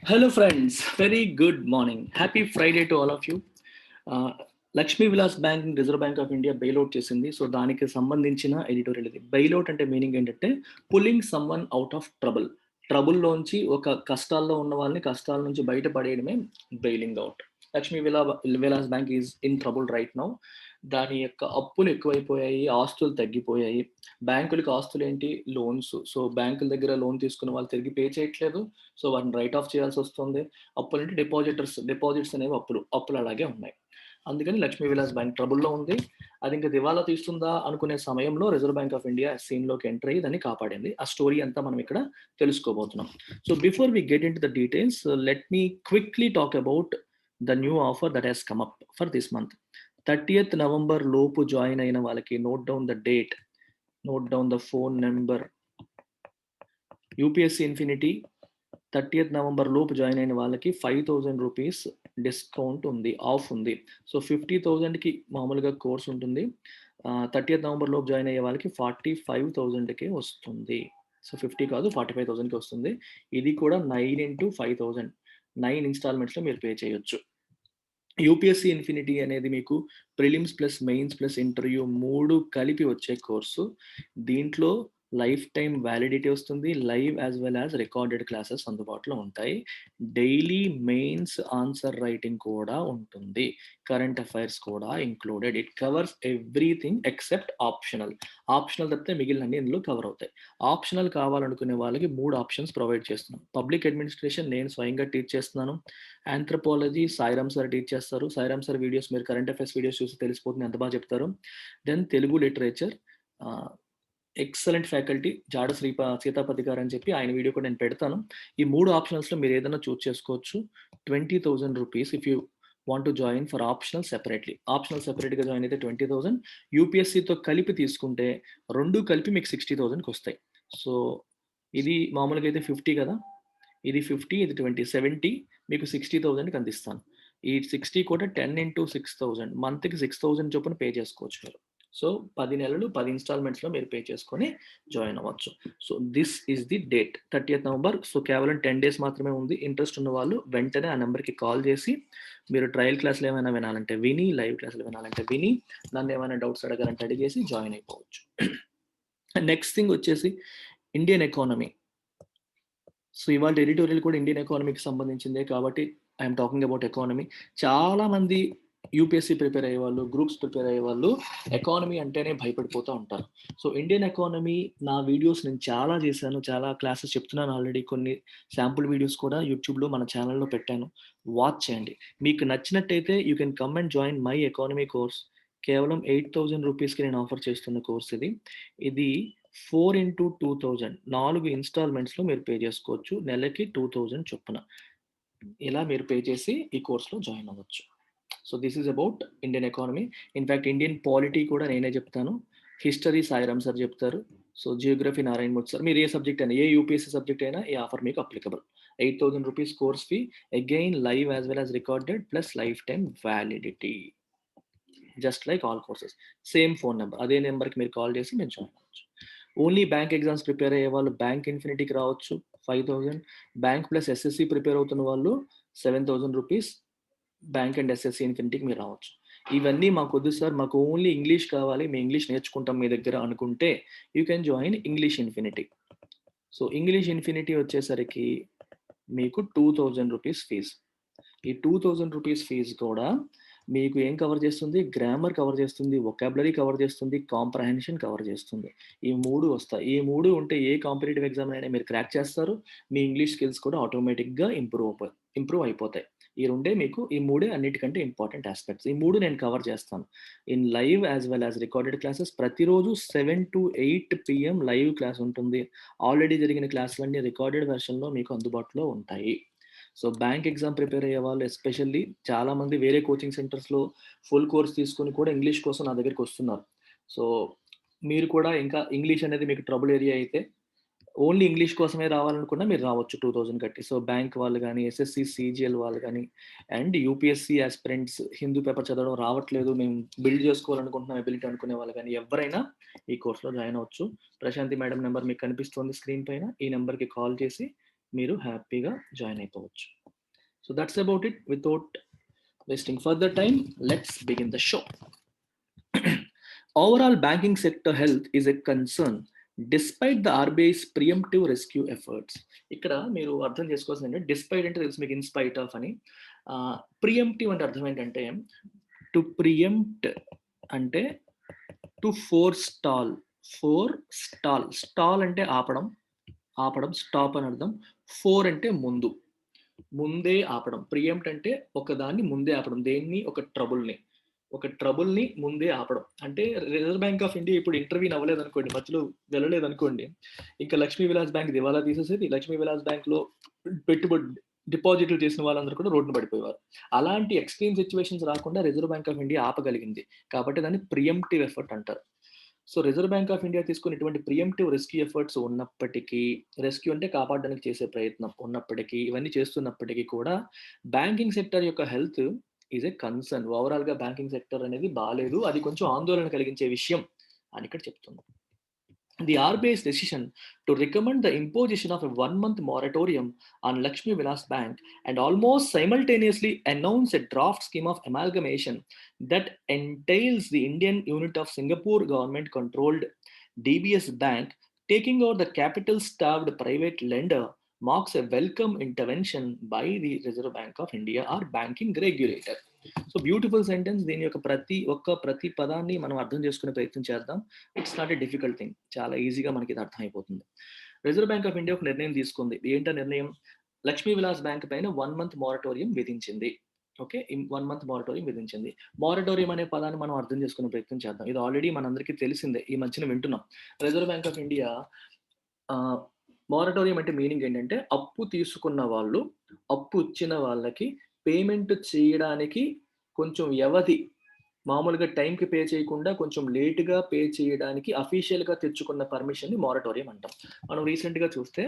Hello, friends. Very good morning. Happy Friday to all of you. Lakshmi Vilas bank reserve bank of India bailout చేసింది. సో దానికి సంబంధించిన editorial ఇది. Bailout అంటే meaning ఏంటంటే pulling someone out of trouble. ట్రబుల్లోంచి ఒక కష్టాల్లో ఉన్న వాళ్ళని కష్టాల నుంచి బయటపడేయడమే bailing out. Lakshmi Vilas bank is in trouble right now. దాని యొక్క అప్పులు ఎక్కువైపోయాయి, ఆస్తులు తగ్గిపోయాయి. బ్యాంకులకి ఆస్తులు ఏంటి? లోన్స్. సో బ్యాంకుల దగ్గర లోన్ తీసుకున్న వాళ్ళు తిరిగి పే చేయట్లేదు. సో వాటిని రైట్ ఆఫ్ చేయాల్సి వస్తుంది. అప్పులు అంటే డిపాజిట్స్ అనేవి అప్పులు అలాగే ఉన్నాయి. అందుకని లక్ష్మీ విలాస్ బ్యాంక్ ట్రబుల్లో ఉంది. అది ఇంకా దివాలా తీస్తుందా అనుకునే సమయంలో రిజర్వ్ బ్యాంక్ ఆఫ్ ఇండియా సీన్లోకి ఎంటర్ అయ్యి దాన్ని కాపాడింది. ఆ స్టోరీ అంతా మనం ఇక్కడ తెలుసుకోబోతున్నాం. So before we get into the details, let me quickly talk about the new offer that has come up for this month. 30th November లోపు జాయిన్ అయిన వాళ్ళకి note down the date, note down the phone number. UPSC infinity 30th November లోపు join అయిన వాళ్ళకి 5,000 rupees discount ఉంది, of ఉంది. So 50,000కి మామూలుగా course ఉంటుంది. 30th నవంబర్ లోపు జాయిన్ అయ్యే వాళ్ళకి 45,000కే వస్తుంది. సో 50 కాదు 45,000కి వస్తుంది. ఇది కూడా 9 into 5,000, 9 ఇన్స్టాల్మెంట్స్లో మీరు పే చేయొచ్చు. యూపీఎస్సీ ఇన్ఫినిటీ అనేది మీకు prelims plus mains plus interview 3 కలిపి వచ్చే కోర్సు. దీంట్లో లైఫ్ టైం వ్యాలిడిటీ వస్తుంది. Live as well as recorded classes అందుబాటులో ఉంటాయి. డైలీ మెయిన్స్ ఆన్సర్ రైటింగ్ కూడా ఉంటుంది. కరెంట్ అఫైర్స్ కూడా included. It covers everything except optional. Optional తప్పితే మిగిలినన్ని ఇందులో కవర్ అవుతాయి. ఆప్షనల్ కావాలనుకునే వాళ్ళకి 3 ఆప్షన్స్ ప్రొవైడ్ చేస్తున్నాం. పబ్లిక్ అడ్మినిస్ట్రేషన్ నేను స్వయంగా టీచ్ చేస్తున్నాను. ఆంథ్రపాలజీ సాయిరామ్ సార్ టీచ్ చేస్తారు. సాయిరామ్ సార్ వీడియోస్ మీరు కరెంట్ అఫైర్స్ వీడియోస్ చూసి తెలిసిపోతుంది ఎంత బాగా చెప్తారు. Then Telugu literature excellent faculty Jada Seethapathi గారు అని చెప్పి ఆయన వీడియో కూడా నేను పెడతాను. ఈ 3 ఆప్షనల్స్లో మీరు ఏదైనా చూస్ చేసుకోవచ్చు. 20,000 rupees if you want to join for optional separately. Optional సెపరేట్గా జాయిన్ అయితే 20,000. యూపీఎస్సీతో కలిపి తీసుకుంటే 2 కలిపి మీకు 60,000కి వస్తాయి. సో ఇది మామూలుగా అయితే 50 కదా, ఇది 50, ఇది 20, 70 మీకు 60,000కి అందిస్తాను. ఈ 60 కూడా 10 into 6,000 మంత్కి 6,000 చొప్పున పే చేసుకోవచ్చు మీరు. సో 10 నెలలు 10 ఇన్స్టాల్మెంట్స్లో మీరు పే చేసుకొని జాయిన్ అవ్వచ్చు. So this is the date 30th November. So కేవలం 10 days మాత్రమే ఉంది. ఇంట్రెస్ట్ ఉన్న వాళ్ళు వెంటనే ఆ నెంబర్కి కాల్ చేసి మీరు ట్రయల్ క్లాసులు ఏమైనా వినాలంటే విని, లైవ్ క్లాసులు వినాలంటే విని, నన్ను ఏమైనా డౌట్స్ అడగాలంటే అడిగేసి జాయిన్ అయిపోవచ్చు. నెక్స్ట్ థింగ్ వచ్చేసి ఇండియన్ ఎకానమీ. సో ఇవాళ ఎడిటోరియల్ కూడా ఇండియన్ ఎకానమీకి సంబంధించిందే కాబట్టి ఐఎమ్ టాకింగ్ అబౌట్ ఎకానమీ. చాలామంది యూపీఎస్సీ ప్రిపేర్ అయ్యే వాళ్ళు, గ్రూప్స్ ప్రిపేర్ అయ్యే వాళ్ళు ఎకానమీ అంటేనే భయపడిపోతూ ఉంటారు. సో ఇండియన్ ఎకానమీ నా వీడియోస్ నేను చాలా చేశాను, చాలా క్లాసెస్ చెప్తున్నాను ఆల్రెడీ. కొన్ని శాంపుల్ వీడియోస్ కూడా యూట్యూబ్లో మన ఛానల్లో పెట్టాను, వాచ్ చేయండి. మీకు నచ్చినట్టయితే you can come and join my economy course. కేవలం 8,000 రూపీస్కి నేను ఆఫర్ చేస్తున్న కోర్స్ ఇది. ఇది 4 into 2,000 4 ఇన్స్టాల్మెంట్స్లో మీరు పే చేసుకోవచ్చు. నెలకి 2,000 చొప్పున. ఇలా మీరు పే చేసి ఈ కోర్స్లో జాయిన్ అవ్వచ్చు. So this is about Indian economy. In fact Indian polity కూడా నేనే చెప్తాను. హిస్టరీ సాయిరామ్ సార్ చెప్తారు. So geography Narayanamurthy sir. మీరు ఏ సబ్జెక్ట్ అయినా, ఏ యూపీఎస్సీ సబ్జెక్ట్ అయినా ఈ ఆఫర్ మీకు applicable. 8,000 rupees course fee, again live as well as recorded plus life time validity. Just like all courses. Same phone number, అదే నెంబర్కి మీరు కాల్ చేసి మీరు జాయిన్ అవ్వచ్చు. ఓన్లీ బ్యాంక్ ఎగ్జామ్స్ ప్రిపేర్ అయ్యే వాళ్ళు బ్యాంక్ ఇన్ఫినిటీకి రావచ్చు 5,000. బ్యాంక్ ప్లస్ ఎస్ఎస్సి ప్రిపేర్ అవుతున్న వాళ్ళు 7,000 రూపీస్ బ్యాంక్ అండ్ ఎస్ఎస్సి ఇన్ఫినిటీకి మీరు రావచ్చు. ఇవన్నీ మాకు వద్దు సార్, మాకు ఓన్లీ ఇంగ్లీష్ కావాలి, మేము ఇంగ్లీష్ నేర్చుకుంటాం మీ దగ్గర అనుకుంటే you can join English infinity. So English infinity వచ్చేసరికి మీకు 2,000 రూపీస్ ఫీజ్. ఈ 2,000 రూపీస్ ఫీజ్ కూడా మీకు ఏం కవర్ చేస్తుంది? గ్రామర్ కవర్ చేస్తుంది, వొకాబులరీ కవర్ చేస్తుంది, కాంప్రహెన్షన్ కవర్ చేస్తుంది. ఈ 3 వస్తాయి. ఈ 3 ఉంటే ఏ కాంపిటేటివ్ ఎగ్జామ్ అయినా మీరు క్రాక్ చేస్తారు. మీ ఇంగ్లీష్ స్కిల్స్ కూడా ఆటోమేటిక్గా ఇంప్రూవ్ అయిపోతాయి. ఈ 2 మీకు, ఈ 3 అన్నిటికంటే ఇంపార్టెంట్ ఆస్పెక్ట్స్. ఈ 3 నేను కవర్ చేస్తాను in live as well as recorded classes. ప్రతిరోజు 7 to 8 PM లైవ్ క్లాస్ ఉంటుంది. ఆల్రెడీ జరిగిన క్లాసులన్నీ రికార్డెడ్ వెర్షన్లో మీకు అందుబాటులో ఉంటాయి. సో బ్యాంక్ ఎగ్జామ్ ప్రిపేర్ అయ్యే వాళ్ళు ఎస్పెషల్లీ చాలామంది వేరే కోచింగ్ సెంటర్స్లో ఫుల్ కోర్స్ తీసుకొని కూడా ఇంగ్లీష్ కోసం నా దగ్గరికి వస్తున్నారు. సో మీరు కూడా ఇంకా ఇంగ్లీష్ అనేది మీకు ట్రబుల్ ఏరియా అయితే ఓన్లీ ఇంగ్లీష్ కోసమే రావాలనుకున్నా మీరు రావచ్చు 2,000 కట్టి. సో బ్యాంక్ వాళ్ళు కానీ, ఎస్ఎస్సి సిజిఎల్ వాళ్ళు కానీ, and UPSC aspirants Hindu paper చదవడం రావట్లేదు, మేము బిల్డ్ చేసుకోవాలనుకుంటున్నాం ఎబిలిటీ అనుకునే వాళ్ళు కానీ ఎవరైనా ఈ కోర్సులో జాయిన్ అవ్వచ్చు. ప్రశాంతి మేడం నెంబర్ మీకు కనిపిస్తుంది స్క్రీన్ పైన. ఈ నెంబర్కి కాల్ చేసి మీరు హ్యాపీగా జాయిన్ అయిపోవచ్చు. So that's about it. Without wasting further time, let's begin the show. Overall banking sector health is a concern despite the RBI's preemptive rescue efforts. ఇక్కడ మీరు అర్థం చేసుకోవాల్సింది అంటే డిస్పైట్ అంటే తెలుసు మీకు ఇన్స్పైట్ ఆఫ్ అని. ప్రియంప్టివ్ అంటే అర్థం ఏంటంటే టు ప్రియంప్ట్ అంటే టు ఫోర్ స్టాల్. స్టాల్ అంటే ఆపడం, స్టాప్ అని అర్థం. ఫోర్ అంటే ముందే ఆపడం. ప్రియంప్ట్ అంటే ఒకదాన్ని ముందే ఆపడం, దేన్ని ఒక ట్రబుల్ని ముందే ఆపడం. అంటే రిజర్వ్ బ్యాంక్ ఆఫ్ ఇండియా ఇప్పుడు ఇంటర్వ్యూని అవ్వలేదు అనుకోండి, మధ్యలో వెళ్ళలేదు అనుకోండి, ఇంకా లక్ష్మీ విలాస్ బ్యాంక్ దివాలా తీసేసేది. లక్ష్మీ విలాస్ బ్యాంక్ లో డిపాజిట్లు చేసిన వాళ్ళందరూ కూడా రోడ్డున పడిపోయేవారు. అలాంటి ఎక్స్ట్రీమ్ సిచ్యువేషన్స్ రాకుండా రిజర్వ్ బ్యాంక్ ఆఫ్ ఇండియా ఆపగలిగింది కాబట్టి దాన్ని ప్రియంప్టివ్ ఎఫర్ట్ అంటారు. So reserve bank of India తీసుకుని ఇటువంటి ప్రియంప్టివ్ రెస్క్యూ ఎఫర్ట్స్ ఉన్నప్పటికీ, రెస్క్యూ అంటే కాపాడడానికి చేసే ప్రయత్నం ఉన్నప్పటికీ, ఇవన్నీ చేస్తున్నప్పటికీ కూడా బ్యాంకింగ్ సెక్టర్ యొక్క health is a concern. Overall గా బ్యాంకింగ్ సెక్టర్ అనేది బాగాలేదు, అది కొంచెం ఆందోళన కలిగించే విషయం అని ఇక్కడ చెప్తుంది. The RBI's decision to recommend the imposition of a 1-month moratorium on Lakshmi Vilas Bank and almost simultaneously announce a draft scheme of amalgamation that entails the Indian unit of Singapore government-controlled DBS Bank taking over the capital-starved private lender marks a welcome intervention by the Reserve Bank of India or banking regulator. So beautiful sentence. దీని యొక్క ప్రతి పదాన్ని మనం అర్థం చేసుకునే ప్రయత్నం చేద్దాం. It's not a difficult thing, చాలా ఈజీగా మనకి ఇది అర్థం అయిపోతుంది. రిజర్వ్ బ్యాంక్ ఆఫ్ ఇండియా ఒక నిర్ణయం తీసుకుంది. ఏంటో నిర్ణయం? లక్ష్మీ విలాస్ బ్యాంక్ పైన 1 month moratorium విధించింది. ఓకే, 1 month moratorium విధించింది. మారటోరియం అనే పదాన్ని మనం అర్థం చేసుకునే ప్రయత్నం చేద్దాం. ఇది ఆల్రెడీ మనందరికీ తెలిసిందే, ఈ మధ్యన వింటున్నాం. Reserve bank of India moratorium అంటే మీనింగ్ ఏంటంటే అప్పు తీసుకున్న వాళ్ళు, అప్పు ఇచ్చిన వాళ్ళకి పేమెంట్ చేయడానికి కొంచెం వ్యవధి, మామూలుగా టైంకి పే చేయకుండా కొంచెం లేట్గా పే చేయడానికి అఫీషియల్గా తెచ్చుకున్న పర్మిషన్ని మారటోరియం అంటాం. మనం రీసెంట్గా చూస్తే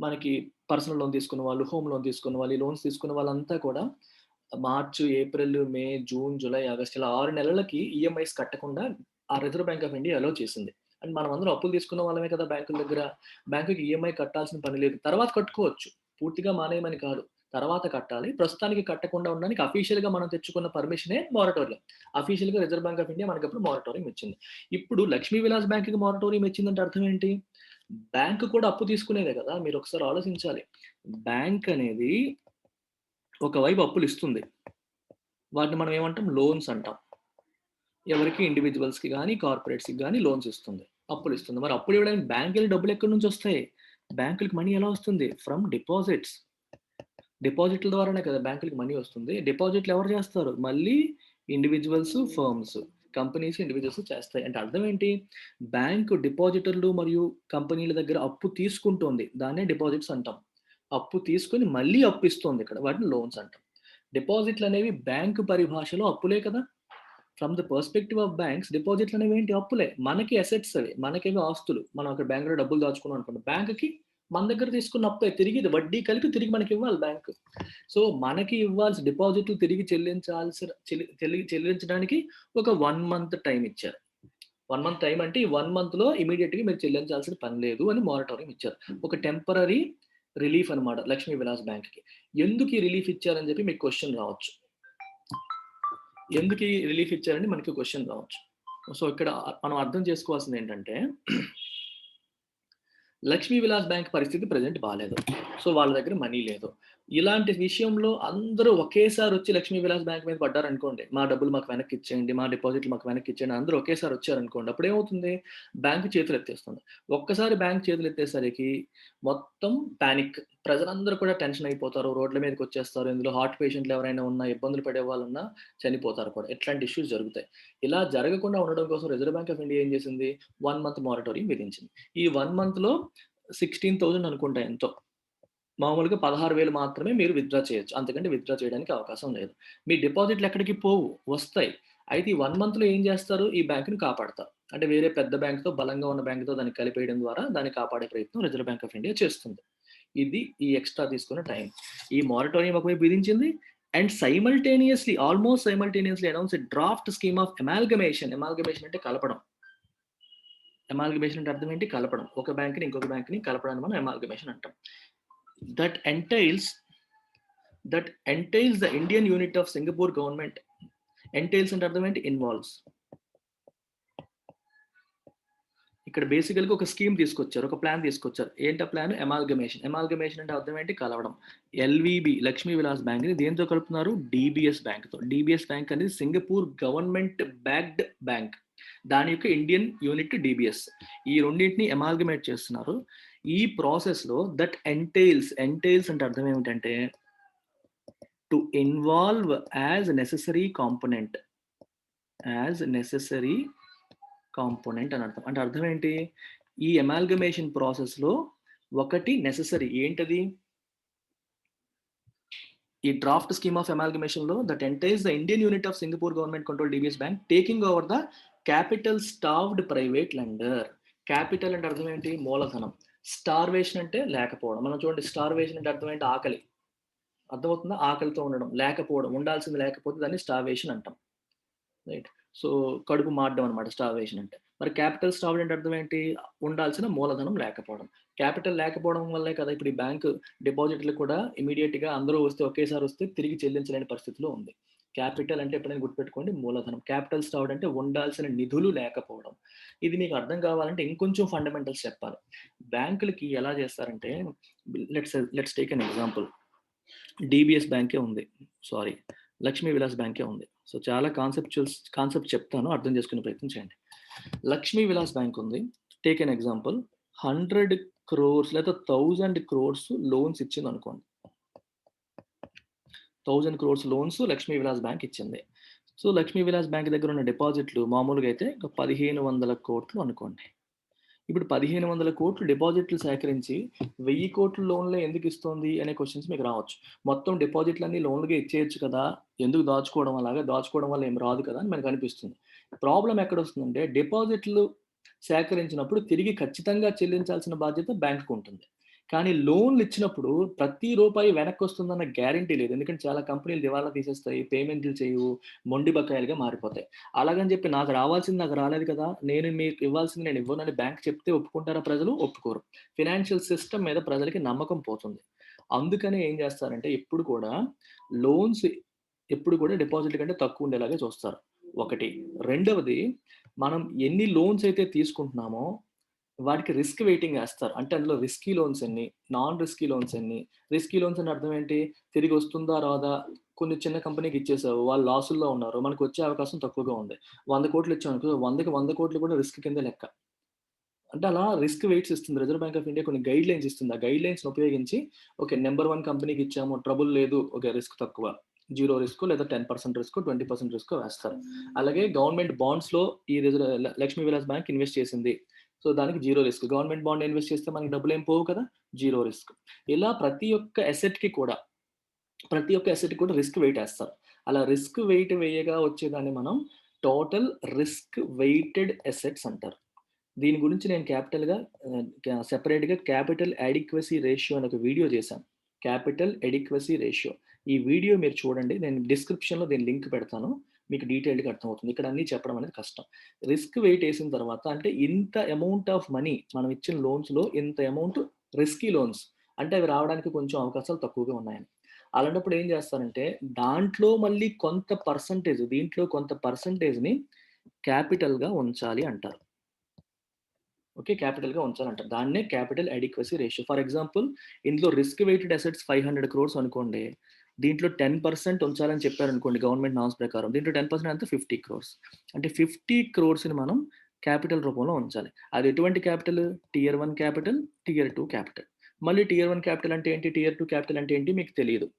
మనకి పర్సనల్ లోన్ తీసుకున్న వాళ్ళు, హోమ్ లోన్ తీసుకున్న వాళ్ళు, ఈ లోన్స్ తీసుకున్న వాళ్ళంతా కూడా మార్చ్, ఏప్రిల్, మే, జూన్, జూలై, ఆగస్ట్ ఇలా 6 నెలలకి ఈఎంఐస్ కట్టకుండా ఆ రిజర్వ్ బ్యాంక్ ఆఫ్ ఇండియా అలో చేసింది. అండ్ మనం అందరం అప్పులు తీసుకున్న వాళ్ళమే కదా బ్యాంకుల దగ్గర. బ్యాంకుకి ఈఎంఐ కట్టాల్సిన పని లేదు, తర్వాత కట్టుకోవచ్చు, పూర్తిగా మానేయమని కాదు, తర్వాత కట్టాలి. ప్రస్తుతానికి కట్టకుండా ఉండడానికి అఫీషియల్గా మనం తెచ్చుకున్న పర్మిషనే మారటోరియం. అఫీషియల్గా రిజర్వ్ బ్యాంక్ ఆఫ్ ఇండియా మనకి అప్పుడు మారటోరియం ఇచ్చింది. ఇప్పుడు లక్ష్మీ విలాస్ బ్యాంక్కి మారటోరియం ఇచ్చిందంటే అర్థం ఏంటి? బ్యాంక్ కూడా అప్పు తీసుకునేదే కదా. మీరు ఒకసారి ఆలోచించాలి. బ్యాంక్ అనేది ఒకవైపు అప్పులు ఇస్తుంది, వాటిని మనం ఏమంటాం? లోన్స్ అంటాం. ఎవరికి? ఇండివిజువల్స్కి కానీ కార్పొరేట్స్కి కానీ లోన్స్ ఇస్తుంది, అప్పులు ఇస్తుంది. మరి అప్పులు ఇవ్వడానికి బ్యాంకులు డబ్బులు ఎక్కడి నుంచి వస్తాయి? బ్యాంకులకి మనీ ఎలా వస్తుంది? From deposits. డిపాజిట్ల ద్వారానే కదా బ్యాంకులకి మనీ వస్తుంది. డిపాజిట్లు ఎవరు చేస్తారు? మళ్ళీ ఇండివిజువల్స్, ఫర్మ్స్, కంపెనీస్, ఇండివిజువల్స్ చేస్తాయి. అంటే అర్థం ఏంటి? బ్యాంకు డిపాజిటర్లు మరియు కంపెనీల దగ్గర అప్పు తీసుకుంటోంది, దాన్నే డిపాజిట్స్ అంటాం. అప్పు తీసుకుని మళ్ళీ అప్పు ఇస్తుంది, ఇక్కడ వాటిని లోన్స్ అంటాం. డిపాజిట్లు అనేవి బ్యాంకు పరిభాషలో అప్పులే కదా. From the perspective of banks, డిపాజిట్లు అనేవి ఏంటి? అప్పులే. మనకి అసెట్స్ అవి, మనకేవి ఆస్తులు. మనం అక్కడ బ్యాంకులో డబ్బులు దాచుకున్నాం అనుకోండి, బ్యాంకుకి మన దగ్గర తీసుకున్న అప్పే తిరిగి వడ్డీ కలిపి తిరిగి మనకి ఇవ్వాలి బ్యాంకు. సో మనకి ఇవ్వాల్సి డిపాజిట్లు తిరిగి చెల్లించడానికి ఒక 1 month టైం ఇచ్చారు. 1 month టైం అంటే ఈ 1 month లో ఇమీడియట్ గా మీరు చెల్లించాల్సిన పని లేదు అని మారటోరియం ఇచ్చారు. ఒక టెంపరరీ రిలీఫ్ అనమాట లక్ష్మీ విలాస్ బ్యాంక్ కి. ఎందుకు ఈ రిలీఫ్ ఇచ్చారని చెప్పి మీకు క్వశ్చన్ రావచ్చు. ఎందుకు ఈ రిలీఫ్ ఇచ్చారని మనకి క్వశ్చన్ రావచ్చు. సో ఇక్కడ మనం అర్థం చేసుకోవాల్సింది ఏంటంటే, లక్ష్మీ విలాస్ బ్యాంక్ పరిస్థితి ప్రజెంట్ బాగాలేదు. సో వాళ్ళ దగ్గర మనీ లేదు. ఇలాంటి విషయంలో అందరూ ఒకేసారి వచ్చి లక్ష్మీ విలాస్ బ్యాంక్ మీద పడ్డారు అనుకోండి, మా డబ్బులు మాకు వెనక్కి ఇచ్చేయండి, మా డిపాజిట్లు మాకు వెనక్కి ఇచ్చేయండి, అందరూ ఒకేసారి వచ్చారనుకోండి, అప్పుడు ఏమవుతుంది? బ్యాంకు చేతులు ఎత్తేస్తుంది. ఒక్కసారి బ్యాంక్ చేతులు ఎత్తేసరికి మొత్తం ప్యానిక్, ప్రజలందరూ కూడా టెన్షన్ అయిపోతారు, రోడ్ల మీదకి వచ్చేస్తారు. ఇందులో హార్ట్ పేషెంట్లు ఎవరైనా ఉన్నా, ఇబ్బందులు పడే వాళ్ళున్నా చనిపోతారు కూడా. ఇట్లాంటి ఇష్యూస్ జరుగుతాయి. ఇలా జరగకుండా ఉండడం కోసం రిజర్వ్ బ్యాంక్ ఆఫ్ ఇండియా ఏం చేసింది? 1 month మారటోరియం విధించింది. ఈ 1 month లో 16,000 అనుకుంటా ఎంతో, మామూలుగా 16,000 మాత్రమే మీరు విత్డ్రా చేయొచ్చు, అంతకంటే విత్డ్రా చేయడానికి అవకాశం లేదు. మీ డిపాజిట్లు ఎక్కడికి పోవు, వస్తాయి. అయితే ఈ 1 month లో ఏం చేస్తారు? ఈ బ్యాంకుని కాపాడతారు. అంటే వేరే పెద్ద బ్యాంకుతో, బలంగా ఉన్న బ్యాంకుతో దాన్ని కలిపేయడం ద్వారా దాన్ని కాపాడే ప్రయత్నం రిజర్వ్ బ్యాంక్ ఆఫ్ ఇండియా చేస్తుంది. ఇది ఈ ఎక్స్ట్రా తీసుకున్న టైం. ఈ మారటోరియం ఒకవైపు విధించింది and almost simultaneously announce a draft scheme of amalgamation. Amalgamation అంటే కలపడం. అమాల్గమేషన్ అంటే అర్థం ఏంటి? కలపడం. ఒక బ్యాంక్ని ఇంకొక బ్యాంక్ని కలపడాన్ని మనం అమాల్గమేషన్ అంటాం. that entails the Indian unit of Singapore government. Entails అంటే అర్థం ఏంటి? ఇన్వాల్వ్స్. ఇక్కడ బేసికల్గా ఒక స్కీమ్ తీసుకొచ్చారు, ఒక ప్లాన్ తీసుకొచ్చారు. ఏంటి ప్లాన్? ఎమాల్గమేషన్ అంటే అర్థం ఏంటి? కలవడం. ఎల్విబి, లక్ష్మీ విలాస్ బ్యాంక్ ని దేంతో కలుపుతున్నారు? డిబిఎస్ బ్యాంక్ తో. డిబిఎస్ బ్యాంక్ అనేది సింగపూర్ గవర్నమెంట్ బ్యాక్డ్ బ్యాంక్, దాని యొక్క ఇండియన్ యూనిట్ డిబిఎస్. ఈ రెండింటిని ఎమాల్గమేట్ చేస్తున్నారు. ఈ ప్రాసెస్ లో దట్ ఎంటైల్స్ అంటే అర్థం ఏమిటంటే to involve as necessary component అని అర్థం. అంటే అర్థం ఏంటి? ఈ ఎమాల్గమేషన్ ప్రాసెస్ లో ఒకటి నెసెసరీ. ఏంటది? ఈ డ్రాఫ్ట్ స్కీమ్ ఆఫ్ ఎమాల్గమేషన్ లో that entails the Indian unit of Singapore government control DBS bank taking over the capital starved private lender. Capital అంటే అర్థం ఏంటి? మూలధనం. స్టార్వేషన్ అంటే లేకపోవడం. మనం చూడండి, స్టార్వేషన్ అంటే అర్థం ఏంటి? ఆకలి. అర్థమవుతుందా? ఆకలితో ఉండడం, లేకపోవడం, ఉండాల్సింది లేకపోతే దాన్ని స్టార్వేషన్ అంటాం. రైట్. సో కడుపు మాడడం అనమాట స్టార్వేషన్ అంటే. మరి క్యాపిటల్ స్టార్వ్డ్ అంటే అర్థం ఏంటి? ఉండాల్సిన మూలధనం లేకపోవడం. క్యాపిటల్ లేకపోవడం వల్లే కదా ఇప్పుడు ఈ బ్యాంక్ డిపాజిట్లు కూడా ఇమీడియట్ గా అందరూ వస్తే, ఒకేసారి వస్తే తిరిగి చెల్లించలేని పరిస్థితిలో ఉంది. క్యాపిటల్ అంటే ఎప్పుడైనా గుర్తుపెట్టుకోండి, మూలధనం. క్యాపిటల్ స్టార్వ్డ్ అంటే ఉండాల్సిన నిధులు లేకపోవడం. ఇది మీకు అర్థం కావాలంటే ఇంకొంచెం ఫండమెంటల్స్ చెప్పాలి. బ్యాంకులకి ఎలా చేస్తారంటే, let's take an example. DBS బ్యాంకే ఉంది, సారీ లక్ష్మీ విలాస్ బ్యాంకే ఉంది. సో చాలా కాన్సెప్ట్ చెప్తాను, అర్థం చేసుకునే ప్రయత్నం చేయండి. లక్ష్మీ విలాస్ బ్యాంక్ ఉంది. Take an example. 100 crores లేదా 1000 crores లోన్స్ ఇచ్చింది అనుకోండి. 1000 crores loans Lakshmi Vilas bank ఇచ్చింది. సో లక్ష్మీ విలాస్ బ్యాంక్ దగ్గర ఉన్న డిపాజిట్లు మామూలుగా అయితే 1500 కోట్లు అనుకోండి. ఇప్పుడు 1500 కోట్లు డిపాజిట్లు సేకరించి 1000 కోట్ల లోన్లే ఎందుకు ఇస్తోంది అనే క్వశ్చన్స్ మీకు రావచ్చు. మొత్తం డిపాజిట్లన్నీ లోన్లుగా ఇచ్చేయచ్చు కదా, ఎందుకు దాచుకోవడం? అలాగా దాచుకోవడం వల్ల ఏం రాదు కదా అని మనకు అనిపిస్తుంది. ప్రాబ్లం ఎక్కడ వస్తుందంటే, డిపాజిట్లు సేకరించినప్పుడు తిరిగి ఖచ్చితంగా చెల్లించాల్సిన బాధ్యత బ్యాంకుకు ఉంటుంది. కానీ లోన్లు ఇచ్చినప్పుడు ప్రతి రూపాయి వెనక్కి వస్తుందన్న గ్యారంటీ లేదు. ఎందుకంటే చాలా కంపెనీలు దివాలా తీసేస్తాయి, పేమెంట్లు చేయవు, మొండి బకాయిలుగా మారిపోతాయి. అలాగని చెప్పి నాకు రావాల్సింది నాకు రాలేదు కదా, నేను మీకు ఇవ్వాల్సింది నేను ఇవ్వనని బ్యాంక్ చెప్తే ఒప్పుకుంటారా ప్రజలు? ఒప్పుకోరు. ఫినాన్షియల్ సిస్టమ్ మీద ప్రజలకి నమ్మకం పోతుంది. అందుకనే ఏం చేస్తారంటే ఎప్పుడు కూడా లోన్స్ ఎప్పుడు కూడా డిపాజిట్ కంటే తక్కువ ఉండేలాగే చూస్తారు. ఒకటి. రెండవది, మనం ఎన్ని లోన్స్ అయితే తీసుకుంటున్నామో వాటికి రిస్క్ వెయిటింగ్ వేస్తారు. అంటే అందులో రిస్కీ లోన్స్ ఎన్ని, నాన్ రిస్కీ లోన్స్ ఎన్ని. రిస్కీ లోన్స్ అంటే అర్థం ఏంటి? తిరిగి వస్తుందా రాదా? కొన్ని చిన్న కంపెనీకి ఇచ్చేసావు, వాళ్ళు లాసుల్లో ఉన్నారు, మనకు వచ్చే అవకాశం తక్కువగా ఉంది. 100 కోట్లు ఇచ్చాం అనుకో, 100కి 100 కోట్లు కూడా రిస్క్ కింద లెక్క. అంటే అలా రిస్క్ వెయిట్స్ ఇస్తుంది రిజర్వ్ బ్యాంక్ ఆఫ్ ఇండియా, కొన్ని గైడ్ లైన్స్ ఇస్తుంది. ఆ గైడ్ లైన్స్ ఉపయోగించి ఓకే నెంబర్ 1 కంపెనీకి ఇచ్చాము, ట్రబుల్ లేదు, ఓకే రిస్క్ తక్కువ, 0 రిస్క్ లేదా 10% రిస్క్, 20% రిస్క్ వేస్తారు. అలాగే గవర్నమెంట్ బాండ్స్ లో ఈ లక్ష్మీ విలాస్ బ్యాంక్ ఇన్వెస్ట్ చేసింది, సో దానికి 0 రిస్క్. గవర్నమెంట్ బాండ్ ఇన్వెస్ట్ చేస్తే మనకి డబ్బులు ఏం పోవు కదా, 0 రిస్క్. ఇలా ప్రతి ఒక్క అసెట్ కి కూడా రిస్క్ వెయిట్ వేస్తారు. అలా రిస్క్ వెయిట్ వేయగా వచ్చేదాన్ని మనం టోటల్ రిస్క్ వెయిటెడ్ అసెట్స్ అంటారు. దీని గురించి నేను సెపరేట్గా క్యాపిటల్ అడిక్వసీ రేషియో అని ఒక వీడియో చేశాను. Capital adequacy ratio. ఈ వీడియో మీరు చూడండి, నేను డిస్క్రిప్షన్లో దీని లింక్ పెడతాను, మీకు డీటెయిల్డ్గా అర్థమవుతుంది. ఇక్కడ అన్నీ చెప్పడం అనేది కష్టం. రిస్క్ వెయిట్ వేసిన తర్వాత అంటే ఇంత అమౌంట్ ఆఫ్ మనీ మనం ఇచ్చిన లోన్స్లో ఇంత అమౌంట్ రిస్కీ లోన్స్, అంటే అవి రావడానికి కొంచెం అవకాశాలు తక్కువగా ఉన్నాయని. అలాంటప్పుడు ఏం చేస్తారంటే దాంట్లో మళ్ళీ కొంత పర్సంటేజ్ని క్యాపిటల్గా ఉంచాలి అంటారు. ఓకే, క్యాపిటల్గా ఉంచాలంటారు. దాన్నే capital adequacy ratio. For example, ఇందులో రిస్క్ వెయిటెడ్ అసెట్స్ 500 crores అనుకోండి, దీంట్లో 10% ఉంచాలని చెప్పారనుకోండి గవర్నమెంట్ నామ్స్ ప్రకారం. దీంట్లో 10% అంతా 50 crores. అంటే 50 crores-ని మనం క్యాపిటల్ రూపంలో ఉంచాలి. అది ఎటువంటి capital? Tier 1 capital, Tier 2 capital. మళ్ళీ Tier 1 క్యాపిటల్ అంటే ఏంటి, Tier 2 క్యాపిటల్ అంటే ఏంటి మీకు తెలియదు.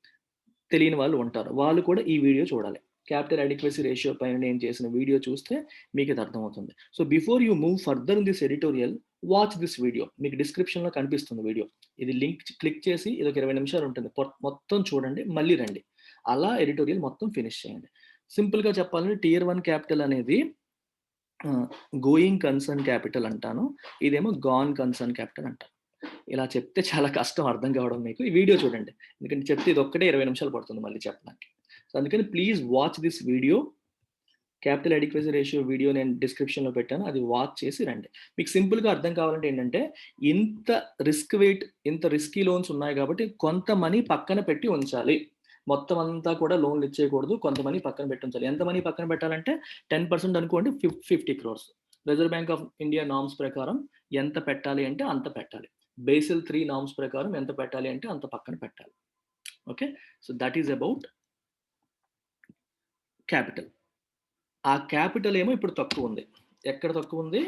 తెలియని వాళ్ళు ఉంటారు, వాళ్ళు కూడా ఈ వీడియో చూడాలి. క్యాపిటల్ అడిక్వసీ రేషియో పైన నేను చేసిన వీడియో చూస్తే మీకు ఇది అర్థమవుతుంది. So before you move further in this editorial, watch this video. మీకు డిస్క్రిప్షన్లో కనిపిస్తుంది వీడియో. ఇది లింక్ క్లిక్ చేసి ఇది ఒక 20 నిమిషాలు ఉంటుంది, మొత్తం చూడండి, మళ్ళీ రండి. అలా ఎడిటోరియల్ మొత్తం ఫినిష్ చేయండి. సింపుల్గా చెప్పాలంటే Tier 1 క్యాపిటల్ అనేది గోయింగ్ కన్సర్న్ క్యాపిటల్ అంటాను, ఇదేమో గాన్ కన్సర్న్ క్యాపిటల్ అంటాను. ఇలా చెప్తే చాలా కష్టం అర్థం కావడం మీకు. ఈ వీడియో చూడండి, ఎందుకంటే చెప్తే ఇది ఒక్కటే 20 నిమిషాలు పడుతుంది మళ్ళీ చెప్పడానికి. సో అందుకని please watch this video capital adequacy ratio video నేను డిస్క్రిప్షన్‌లో పెట్టాను. అది వాచ్ చేసి రండి. మీకు సింపుల్‌గా అర్థం కావాలంటే ఏంటంటే, ఇంత ఇంత రిస్కీ లోన్స్ ఉన్నాయి కాబట్టి కొంత మనీ పక్కన పెట్టి ఉంచాలి. మొత్తం అంతా కూడా లోన్‌లు ఇచ్చేయకూడదు. కొంత మనీ పక్కన పెట్టి ఉంచాలి. ఎంత మనీ పక్కన పెట్టాలంటే 10% అనుకోండి 50 crores. Reserve bank of India norms ప్రకారం ఎంత పెట్టాలి అంటే అంత పెట్టాలి. బేసిల్ 3 నార్మ్స్ ప్రకారం ఎంత పెట్టాలి అంటే అంత పక్కన పెట్టాలి. Okay. So that is about capital. ఆ క్యాపిటల్ ఏమో ఇప్పుడు తక్కువుంది. ఎక్కడ తక్కువుంది?